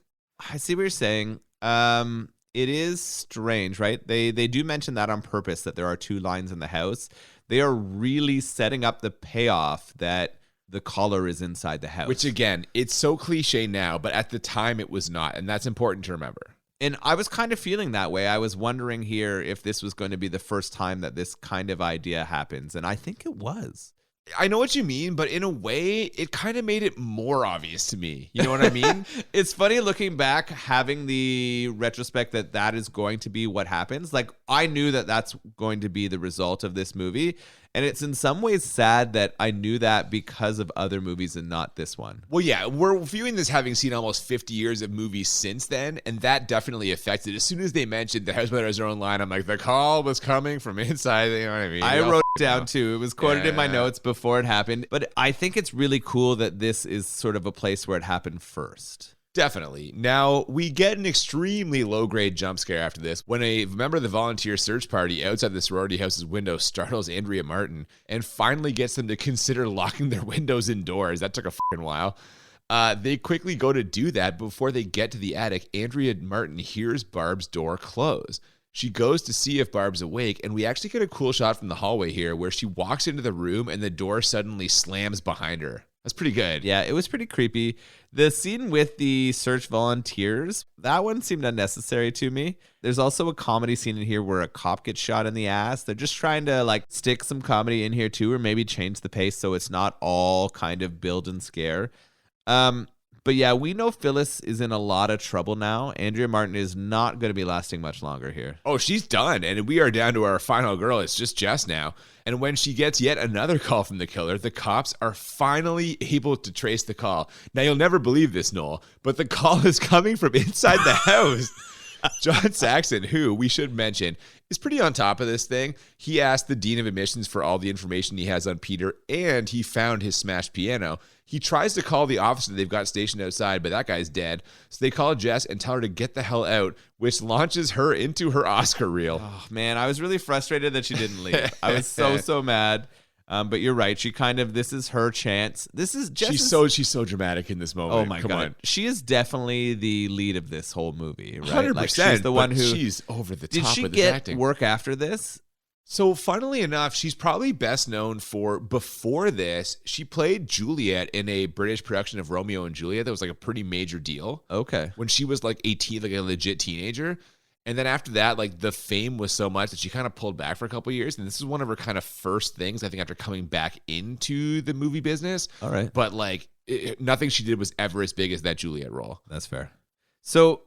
I see what you're saying. It is strange, right? They do mention that on purpose, that there are two lines in the house. They are really setting up the payoff that the caller is inside the house. Which, again, it's so cliche now, but at the time it was not, and that's important to remember. And I was kind of feeling that way. I was wondering here if this was going to be the first time that this kind of idea happens, and I think it was. I know what you mean, but in a way, it kind of made it more obvious to me. You know what I mean? It's funny looking back, having the retrospect that is going to be what happens. Like, I knew that that's going to be the result of this movie. And it's in some ways sad that I knew that because of other movies and not this one. Well, yeah, we're viewing this having seen almost 50 years of movies since then, and that definitely affected. As soon as they mentioned the house mother has her own line, I'm like, the call was coming from inside. You know what I mean? I wrote it down too. It was quoted in my notes before it happened. But I think it's really cool that this is sort of a place where it happened first. Definitely. Now, we get an extremely low-grade jump scare after this when a member of the volunteer search party outside the sorority house's window startles Andrea Martin and finally gets them to consider locking their windows and doors. That took a fucking while. They quickly go to do that. Before they get to the attic, Andrea Martin hears Barb's door close. She goes to see if Barb's awake, and we actually get a cool shot from the hallway here where she walks into the room and the door suddenly slams behind her. That's pretty good. Yeah, it was pretty creepy. The scene with the search volunteers, that one seemed unnecessary to me. There's also a comedy scene in here where a cop gets shot in the ass. They're just trying to like stick some comedy in here too, or maybe change the pace so it's not all kind of build and scare. But yeah, we know Phyllis is in a lot of trouble now. Andrea Martin is not going to be lasting much longer here. Oh, she's done. And we are down to our final girl. It's just Jess now. And when she gets yet another call from the killer, the cops are finally able to trace the call. Now, you'll never believe this, Noel, but the call is coming from inside the house. John Saxon, who we should mention is pretty on top of this thing. He asked the dean of admissions for all the information he has on Peter, and he found his smashed piano. He tries to call the officer they've got stationed outside, but that guy's dead. So they call Jess and tell her to get the hell out, which launches her into her Oscar reel. Oh, man, I was really frustrated that she didn't leave. I was so mad. But you're right. She kind of, this is her chance. This is Jess. She's so dramatic in this moment. Oh my God. On. She is definitely the lead of this whole movie, right? 100%. Like she's the one who, she's over the top did with she this get acting. Work after this? So funnily enough, she's probably best known for, before this, she played Juliet in a British production of Romeo and Juliet that was like a pretty major deal. Okay. When she was like 18, like a legit teenager. And then after that, like the fame was so much that she kind of pulled back for a couple of years. And this is one of her kind of first things, I think, after coming back into the movie business. All right. But like nothing she did was ever as big as that Juliet role. That's fair. So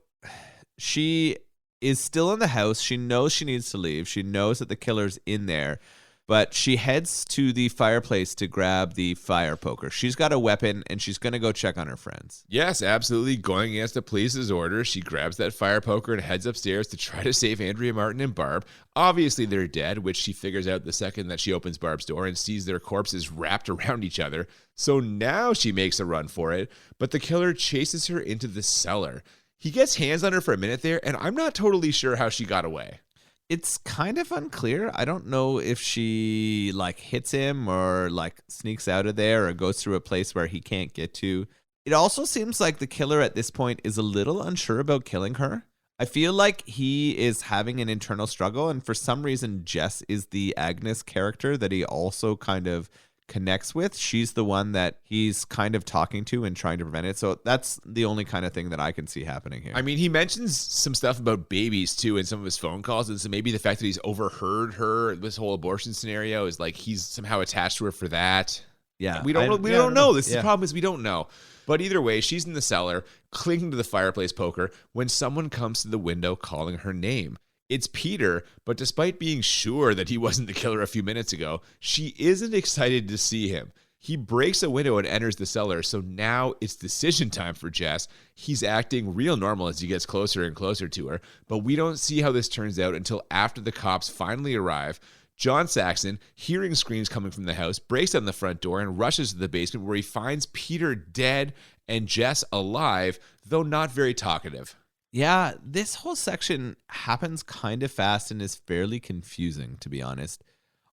she is still in the house. She knows she needs to leave. She knows that the killer's in there. But she heads to the fireplace to grab the fire poker. She's got a weapon, and she's going to go check on her friends. Yes, absolutely. Going against the police's orders, she grabs that fire poker and heads upstairs to try to save Andrea Martin and Barb. Obviously, they're dead, which she figures out the second that she opens Barb's door and sees their corpses wrapped around each other. So now she makes a run for it, but the killer chases her into the cellar. He gets hands on her for a minute there, and I'm not totally sure how she got away. It's kind of unclear. I don't know if she like hits him or like sneaks out of there or goes through a place where he can't get to. It also seems like the killer at this point is a little unsure about killing her. I feel like he is having an internal struggle, and for some reason Jess is the Agnes character that he also kind of connects with. She's the one that he's kind of talking to and trying to prevent it. So that's the only kind of thing that I can see happening here. I mean, he mentions some stuff about babies too in some of his phone calls, and so maybe the fact that he's overheard her, this whole abortion scenario, is like he's somehow attached to her for that. Yeah, we don't know. This is the problem, is we don't know. But either way, she's in the cellar, clinging to the fireplace poker, when someone comes to the window calling her name. It's Peter, but despite being sure that he wasn't the killer a few minutes ago, she isn't excited to see him. He breaks a window and enters the cellar, so now it's decision time for Jess. He's acting real normal as he gets closer and closer to her, but we don't see how this turns out until after the cops finally arrive. John Saxon, hearing screams coming from the house, breaks down the front door and rushes to the basement where he finds Peter dead and Jess alive, though not very talkative. Yeah, this whole section happens kind of fast and is fairly confusing, to be honest.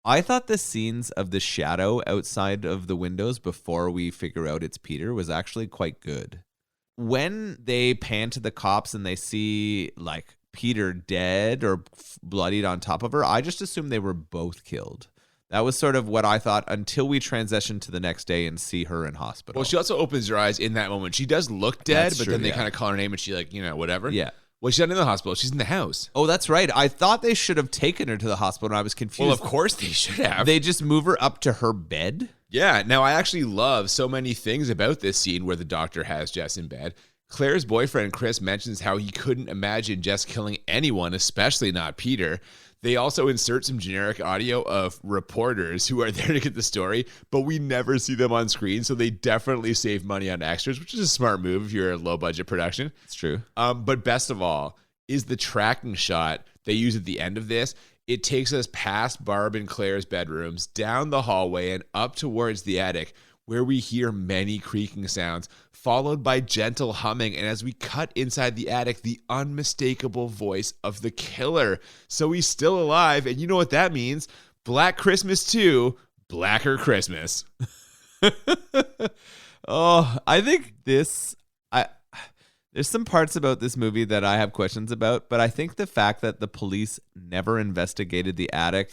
I thought the scenes of the shadow outside of the windows before we figure out it's Peter was actually quite good. When they pan to the cops and they see like Peter dead or bloodied on top of her, I just assumed they were both killed. That was sort of what I thought until we transitioned to the next day and see her in hospital. Well, she also opens her eyes in that moment. She does look dead, That's but true, then they yeah. kind of call her name and she like, whatever. Yeah. Well, she's not in the hospital. She's in the house. Oh, that's right. I thought they should have taken her to the hospital and I was confused. Well, of course they should have. They just move her up to her bed? Yeah. Now, I actually love so many things about this scene where the doctor has Jess in bed. Claire's boyfriend, Chris, mentions how he couldn't imagine Jess killing anyone, especially not Peter. They also insert some generic audio of reporters who are there to get the story, but we never see them on screen, so they definitely save money on extras, which is a smart move if you're a low-budget production. It's true. But best of all is the tracking shot they use at the end of this. It takes us past Barb and Claire's bedrooms, down the hallway, and up towards the attic, where we hear many creaking sounds, followed by gentle humming, and as we cut inside the attic, the unmistakable voice of the killer. So he's still alive, and you know what that means? Black Christmas 2, Blacker Christmas. Oh, I think there's some parts about this movie that I have questions about, but I think the fact that the police never investigated the attic,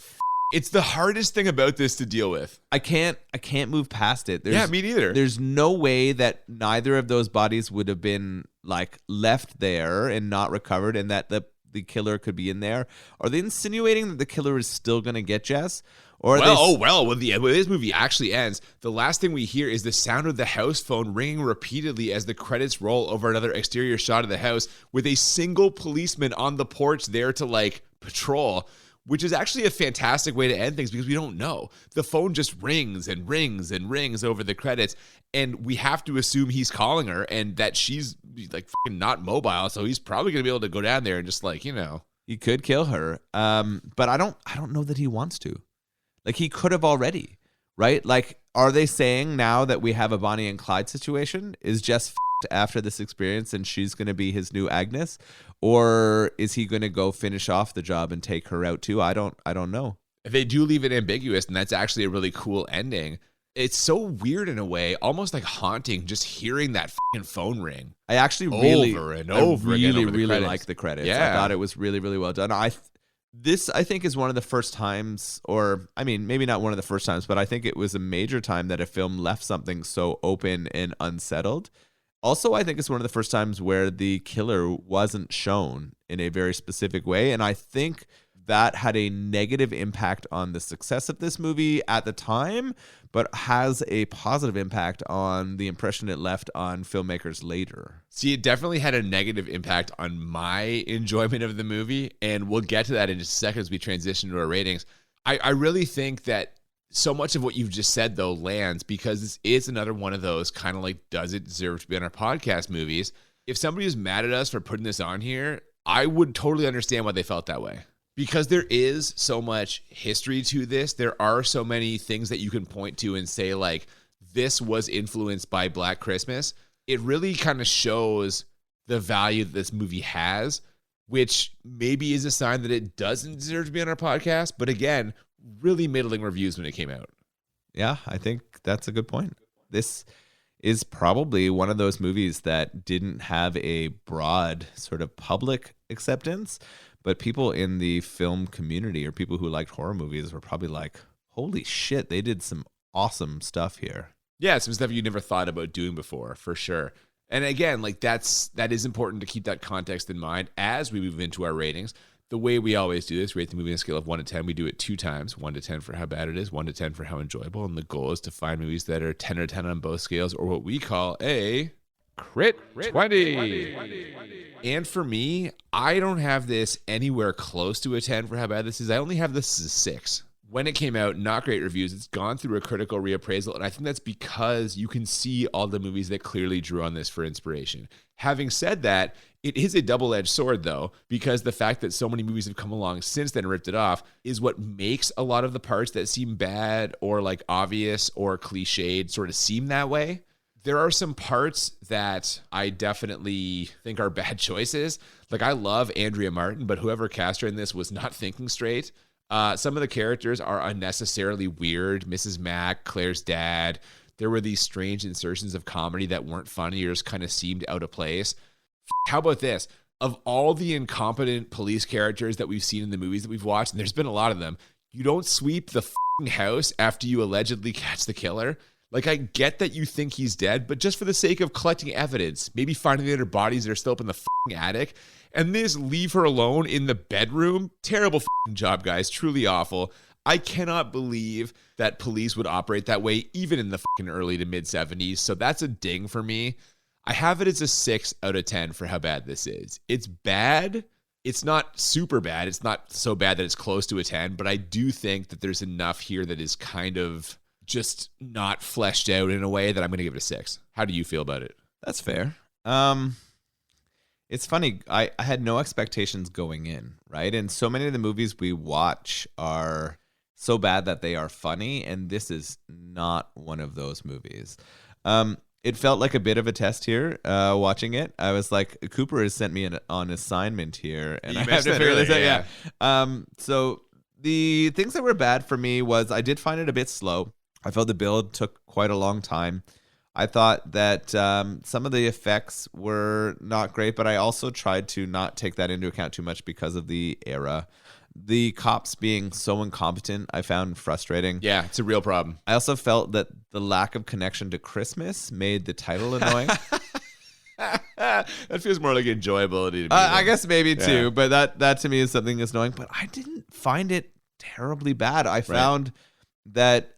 it's the hardest thing about this to deal with. I can't move past it. Yeah, me neither. There's no way that neither of those bodies would have been like left there and not recovered, and that the killer could be in there. Are they insinuating that the killer is still going to get Jess? Or when this movie actually ends, the last thing we hear is the sound of the house phone ringing repeatedly as the credits roll over another exterior shot of the house with a single policeman on the porch there to like patrol, which is actually a fantastic way to end things because we don't know. The phone just rings and rings and rings over the credits, and we have to assume he's calling her and that she's like fucking not mobile, so he's probably going to be able to go down there and just like, he could kill her. But I don't know that he wants to. Like, he could have already, right? Like, are they saying now that we have a Bonnie and Clyde situation? Is Jess f***ed after this experience and she's going to be his new Agnes? Or is he going to go finish off the job and take her out too? I don't know. They do leave it ambiguous, and that's actually a really cool ending. It's so weird in a way, almost like haunting, just hearing that fucking phone ring. I actually really like the credits. Yeah. I thought it was really, really well done. This, I think, is one of the first times, or I mean, maybe not one of the first times, but I think it was a major time that a film left something so open and unsettled. Also, I think it's one of the first times where the killer wasn't shown in a very specific way. And I think that had a negative impact on the success of this movie at the time, but has a positive impact on the impression it left on filmmakers later. See, it definitely had a negative impact on my enjoyment of the movie, and we'll get to that in just a second as we transition to our ratings. I really think that so much of what you've just said, though, lands because this is another one of those kind of like, does it deserve to be on our podcast movies? If somebody was mad at us for putting this on here, I would totally understand why they felt that way. Because there is so much history to this, there are so many things that you can point to and say, like, this was influenced by Black Christmas. It really kind of shows the value that this movie has, which maybe is a sign that it doesn't deserve to be on our podcast. But again, really middling reviews when it came out. Yeah, I think that's a good point. This is probably one of those movies that didn't have a broad sort of public acceptance, but people in the film community or people who liked horror movies were probably like, holy shit, they did some awesome stuff here. Yeah, some stuff you never thought about doing before, for sure. And again, like that is important to keep that context in mind as we move into our ratings. The way we always do this, rate the movie on a scale of 1 to 10. We do it 2 times, 1 to 10 for how bad it is, 1 to 10 for how enjoyable. And the goal is to find movies that are 10 or 10 on both scales, or what we call a Crit 20. And for me, I don't have this anywhere close to a 10 for how bad this is. I only have this as a 6. When it came out, not great reviews. It's gone through a critical reappraisal, and I think that's because you can see all the movies that clearly drew on this for inspiration. Having said that, it is a double-edged sword, though, because the fact that so many movies have come along since then and ripped it off is what makes a lot of the parts that seem bad or like obvious or cliched sort of seem that way. There are some parts that I definitely think are bad choices. Like, I love Andrea Martin, but whoever cast her in this was not thinking straight. Some of the characters are unnecessarily weird. Mrs. Mack, Claire's dad. There were these strange insertions of comedy that weren't funny or just kind of seemed out of place. How about this? Of all the incompetent police characters that we've seen in the movies that we've watched, and there's been a lot of them, you don't sweep the house after you allegedly catch the killer. Like, I get that you think he's dead, but just for the sake of collecting evidence, maybe finding the other bodies that are still up in the attic, and then just leave her alone in the bedroom. Terrible job, guys. Truly awful. I cannot believe that police would operate that way, even in the early to mid 70s. So that's a ding for me. I have it as a 6 out of 10 for how bad this is. It's bad. It's not super bad. It's not so bad that it's close to a 10, but I do think that there's enough here that is kind of just not fleshed out in a way that I'm going to give it a 6. How do you feel about it? That's fair. It's funny. I had no expectations going in, right? And so many of the movies we watch are so bad that they are funny, and this is not one of those movies. It felt like a bit of a test here watching it. I was like, Cooper has sent me on assignment here, and I have to figure this out. Yeah. So the things that were bad for me was I did find it a bit slow. I felt the build took quite a long time. I thought that some of the effects were not great, but I also tried to not take that into account too much because of the era. The cops being so incompetent, I found frustrating. Yeah, it's a real problem. I also felt that the lack of connection to Christmas made the title annoying. That feels more like enjoyability to me. I guess maybe too, but that to me is something that's annoying. But I didn't find it terribly bad. I found that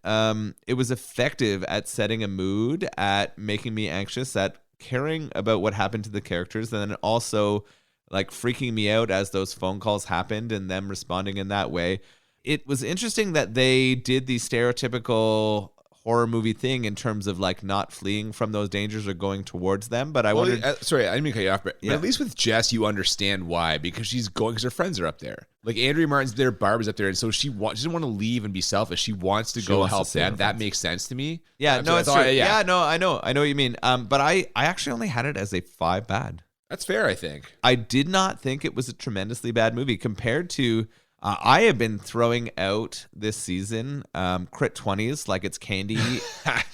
it was effective at setting a mood, at making me anxious, at caring about what happened to the characters, and then also like freaking me out as those phone calls happened and them responding in that way. It was interesting that they did the stereotypical horror movie thing in terms of like not fleeing from those dangers or going towards them. But I wondered. Sorry, I didn't mean to cut you off, but at least with Jess, you understand why, because she's going because her friends are up there. Like Andrea Martin's there, Barbara's up there, and so she doesn't want to leave and be selfish. She wants to go help them. That makes sense to me. Yeah, no, it's true. I know what you mean. But I actually only had it as a 5 bad. That's fair, I think. I did not think it was a tremendously bad movie compared to. I have been throwing out this season crit 20s like it's candy.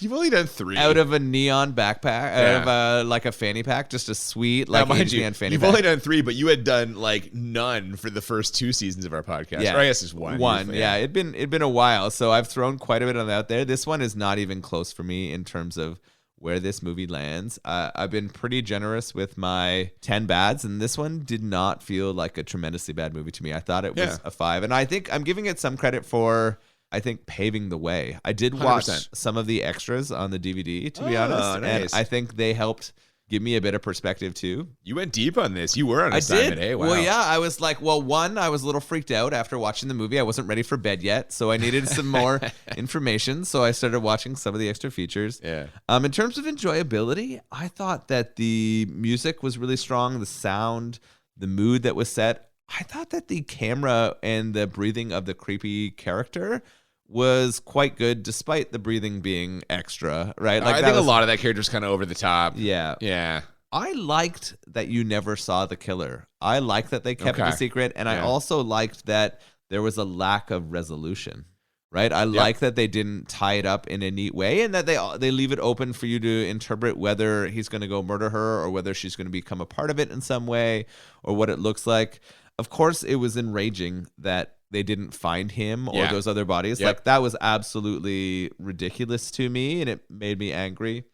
You've only done 3 out of a neon backpack, out of like a fanny pack, just a sweet like HBN fanny you've pack. You've only done 3, but you had done like none for the first 2 seasons of our podcast. Yeah, or I guess it's one. Yeah, it'd been a while, so I've thrown quite a bit of out there. This one is not even close for me in terms of where this movie lands. I've been pretty generous with my 10 bads, and this one did not feel like a tremendously bad movie to me. I thought it was a 5, and I think I'm giving it some credit for, I think, paving the way. I did watch 100%. some of the extras on the DVD, to be honest, nice. and I think they helped give me a bit of perspective too. You went deep on this. You were on assignment. I did. Wow. Well, yeah, I was like, one, I was a little freaked out after watching the movie. I wasn't ready for bed yet, so I needed some more information. So I started watching some of the extra features. Yeah. In terms of enjoyability, I thought that the music was really strong, the sound, the mood that was set. I thought that the camera and the breathing of the creepy character was quite good, despite the breathing being extra, right? Like I think a lot of that character's kind of over the top. Yeah. Yeah. I liked that you never saw the killer. I liked that they kept it a secret, and I also liked that there was a lack of resolution, right? I like that they didn't tie it up in a neat way, and that they leave it open for you to interpret whether he's going to go murder her or whether she's going to become a part of it in some way or what it looks like. Of course, it was enraging that they didn't find him or those other bodies. Like, that was absolutely ridiculous to me, and it made me angry.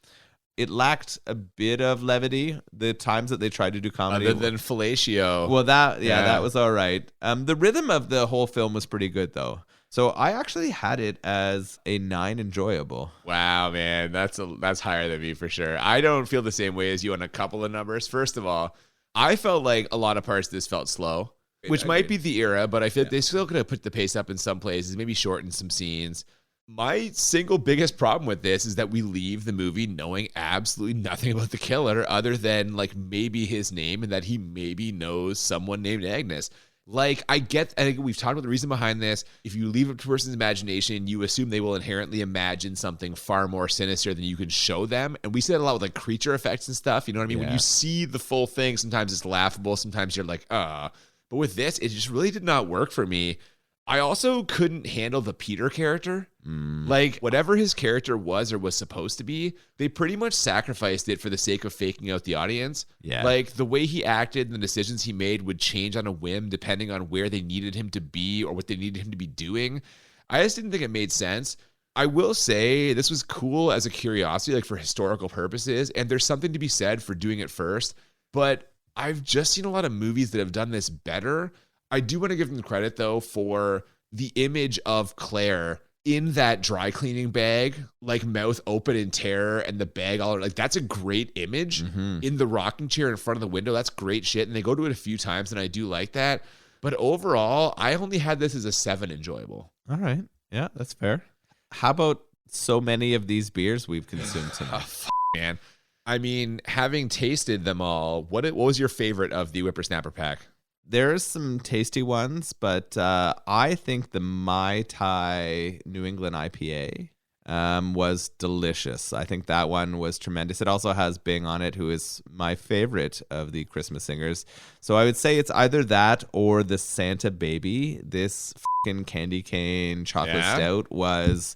It lacked a bit of levity, the times that they tried to do comedy. Other than fellatio. Well, that was all right. The rhythm of the whole film was pretty good, though. So I actually had it as a 9 enjoyable. Wow, man. That's higher than me for sure. I don't feel the same way as you on a couple of numbers. First of all, I felt like a lot of parts of this felt slow. Which might be the era, but I feel they still could have put the pace up in some places, maybe shortened some scenes. My single biggest problem with this is that we leave the movie knowing absolutely nothing about the killer other than like maybe his name and that he maybe knows someone named Agnes. Like, I think we've talked about the reason behind this. If you leave it to a person's imagination, you assume they will inherently imagine something far more sinister than you can show them. And we see that a lot with like creature effects and stuff. You know what I mean? When you see the full thing, sometimes it's laughable. Sometimes you're like, But with this, it just really did not work for me. I also couldn't handle the Peter character. Like, whatever his character was or was supposed to be, they pretty much sacrificed it for the sake of faking out the audience. Yeah. Like, the way he acted and the decisions he made would change on a whim depending on where they needed him to be or what they needed him to be doing. I just didn't think it made sense. I will say this was cool as a curiosity, like for historical purposes, and there's something to be said for doing it first. But I've just seen a lot of movies that have done this better. I do want to give them credit, though, for the image of Claire in that dry cleaning bag, like mouth open in terror and the bag all like that's a great image in the rocking chair in front of the window. That's great shit. And they go to it a few times and I do like that. But overall, I only had this as a 7 enjoyable. All right. Yeah, that's fair. How about so many of these beers we've consumed tonight? Man. I mean, having tasted them all, what was your favorite of the Whippersnapper pack? There's some tasty ones, but I think the Mai Tai New England IPA was delicious. I think that one was tremendous. It also has Bing on it, who is my favorite of the Christmas singers. So I would say it's either that or the Santa Baby. This fucking candy cane chocolate stout was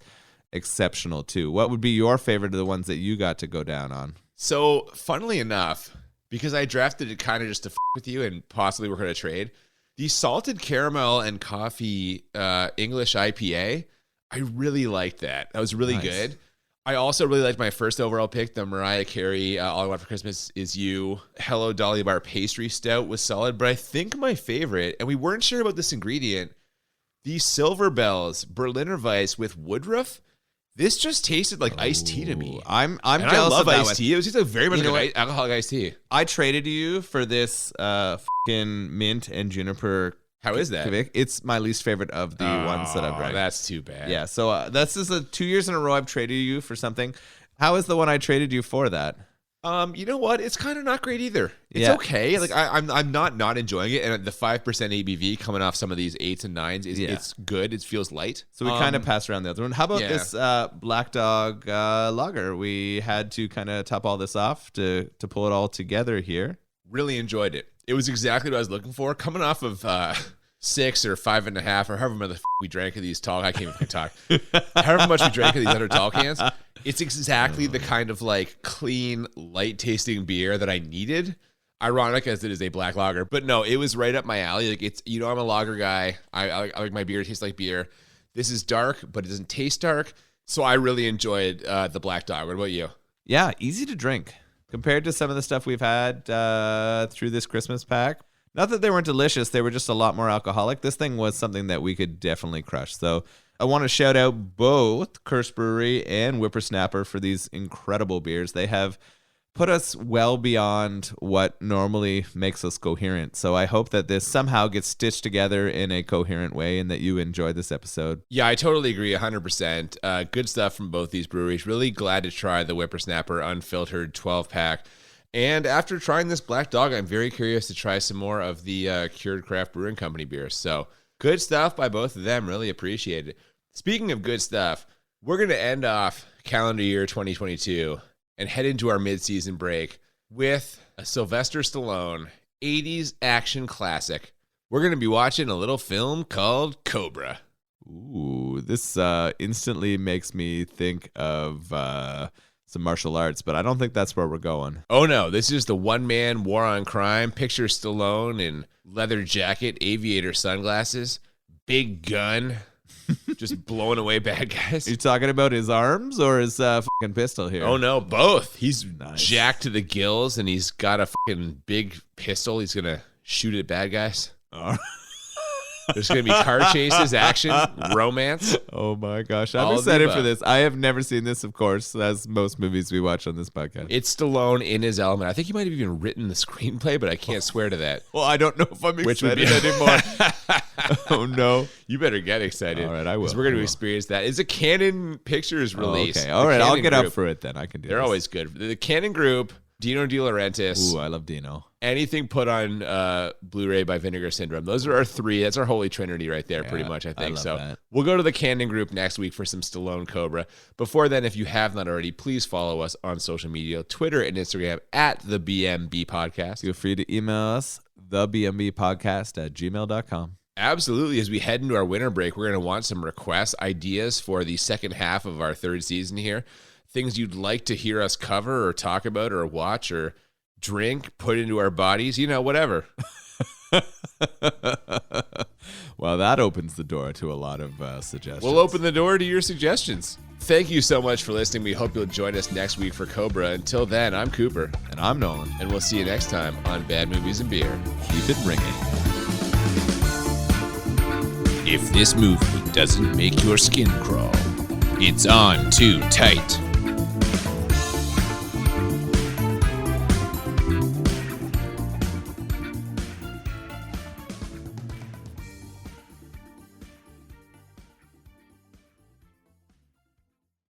exceptional too. What would be your favorite of the ones that you got to go down on? So, funnily enough, because I drafted it kind of just to with you and possibly we're going to trade, the salted caramel and coffee English IPA, I really liked that. That was really good. I also really liked my first overall pick, the Mariah Carey All I Want for Christmas Is You Hello Dolly Bar Pastry Stout was solid, but I think my favorite, and we weren't sure about this ingredient, the Silver Bells Berliner Weiss with Woodruff. This just tasted like iced tea to me. I'm and jealous I love of that iced tea. It was just a very much like alcoholic iced tea. I traded you for this fucking mint and juniper. How is that? It's my least favorite of the ones that I've drank. That's too bad. Yeah, so this is 2 years in a row I've traded you for something. How is the one I traded you for that? You know what? It's kind of not great either. It's okay. Like I'm not enjoying it, and the 5% ABV coming off some of these 8s and 9s is it's good. It feels light. So we kind of passed around the other one. How about this Black Dog lager? We had to kind of top all this off to pull it all together here. Really enjoyed it. It was exactly what I was looking for. Coming off of 6 or 5.5 or however much we drank of these tall. I can't even talk. However much we drank of these other tall cans. It's exactly the kind of like clean, light tasting beer that I needed. Ironic as it is a black lager, but no, it was right up my alley. Like it's, I'm a lager guy. I like my beer to taste like beer. This is dark, but it doesn't taste dark. So I really enjoyed the Black Dog. What about you? Yeah, easy to drink compared to some of the stuff we've had through this Christmas pack. Not that they weren't delicious, they were just a lot more alcoholic. This thing was something that we could definitely crush. So I want to shout out both Curse Brewery and Whiprsnapr for these incredible beers. They have put us well beyond what normally makes us coherent. So I hope that this somehow gets stitched together in a coherent way and that you enjoyed this episode. Yeah, I totally agree 100%. Good stuff from both these breweries. Really glad to try the Whiprsnapr Unfiltered 12-pack. And after trying this Black Dog, I'm very curious to try some more of the Cured Craft Brewing Company beers. So good stuff by both of them. Really appreciate it. Speaking of good stuff, we're going to end off calendar year 2022 and head into our mid-season break with a Sylvester Stallone 80s action classic. We're going to be watching a little film called Cobra. Ooh, this instantly makes me think of some martial arts, but I don't think that's where we're going. Oh no, this is the one-man war on crime. Picture Stallone in leather jacket, aviator sunglasses, big gun, just blowing away bad guys. Are you talking about his arms or his fucking pistol here? Oh no, both. He's nice. Jacked to the gills and he's got a fucking big pistol. He's gonna shoot at bad guys. There's going to be car chases, action, romance. Oh my gosh. I'm excited for this. I have never seen this, of course, as most movies we watch on this podcast. It's Stallone in his element. I think he might have even written the screenplay, but I can't swear to that. Well, I don't know if I'm excited anymore. Oh no. You better get excited. All right, I will. Because we're going to experience that. It's a Canon Pictures release. Okay, all right. I'll get up for it then. I can do it. They're always good. The Canon Group, Dino De Laurentiis. Ooh, I love Dino. Anything put on Blu-ray by Vinegar Syndrome. Those are our three. That's our holy trinity right there, pretty much, I think. So that. We'll go to the Canon Group next week for some Stallone Cobra. Before then, if you have not already, please follow us on social media, Twitter and Instagram at the BMB Podcast. Feel free to email us, thebmbpodcast@gmail.com. Absolutely. As we head into our winter break, we're going to want some requests, ideas for the second half of our third season here. Things you'd like to hear us cover or talk about or watch or drink, put into our bodies, whatever. Well, that opens the door to a lot of suggestions. We'll open the door to your suggestions. Thank you so much for listening. We hope you'll join us next week for Cobra. Until then, I'm Cooper. And I'm Nolan. And we'll see you next time on Bad Movies and Beer. Keep it ringing. If this movie doesn't make your skin crawl, it's on too tight.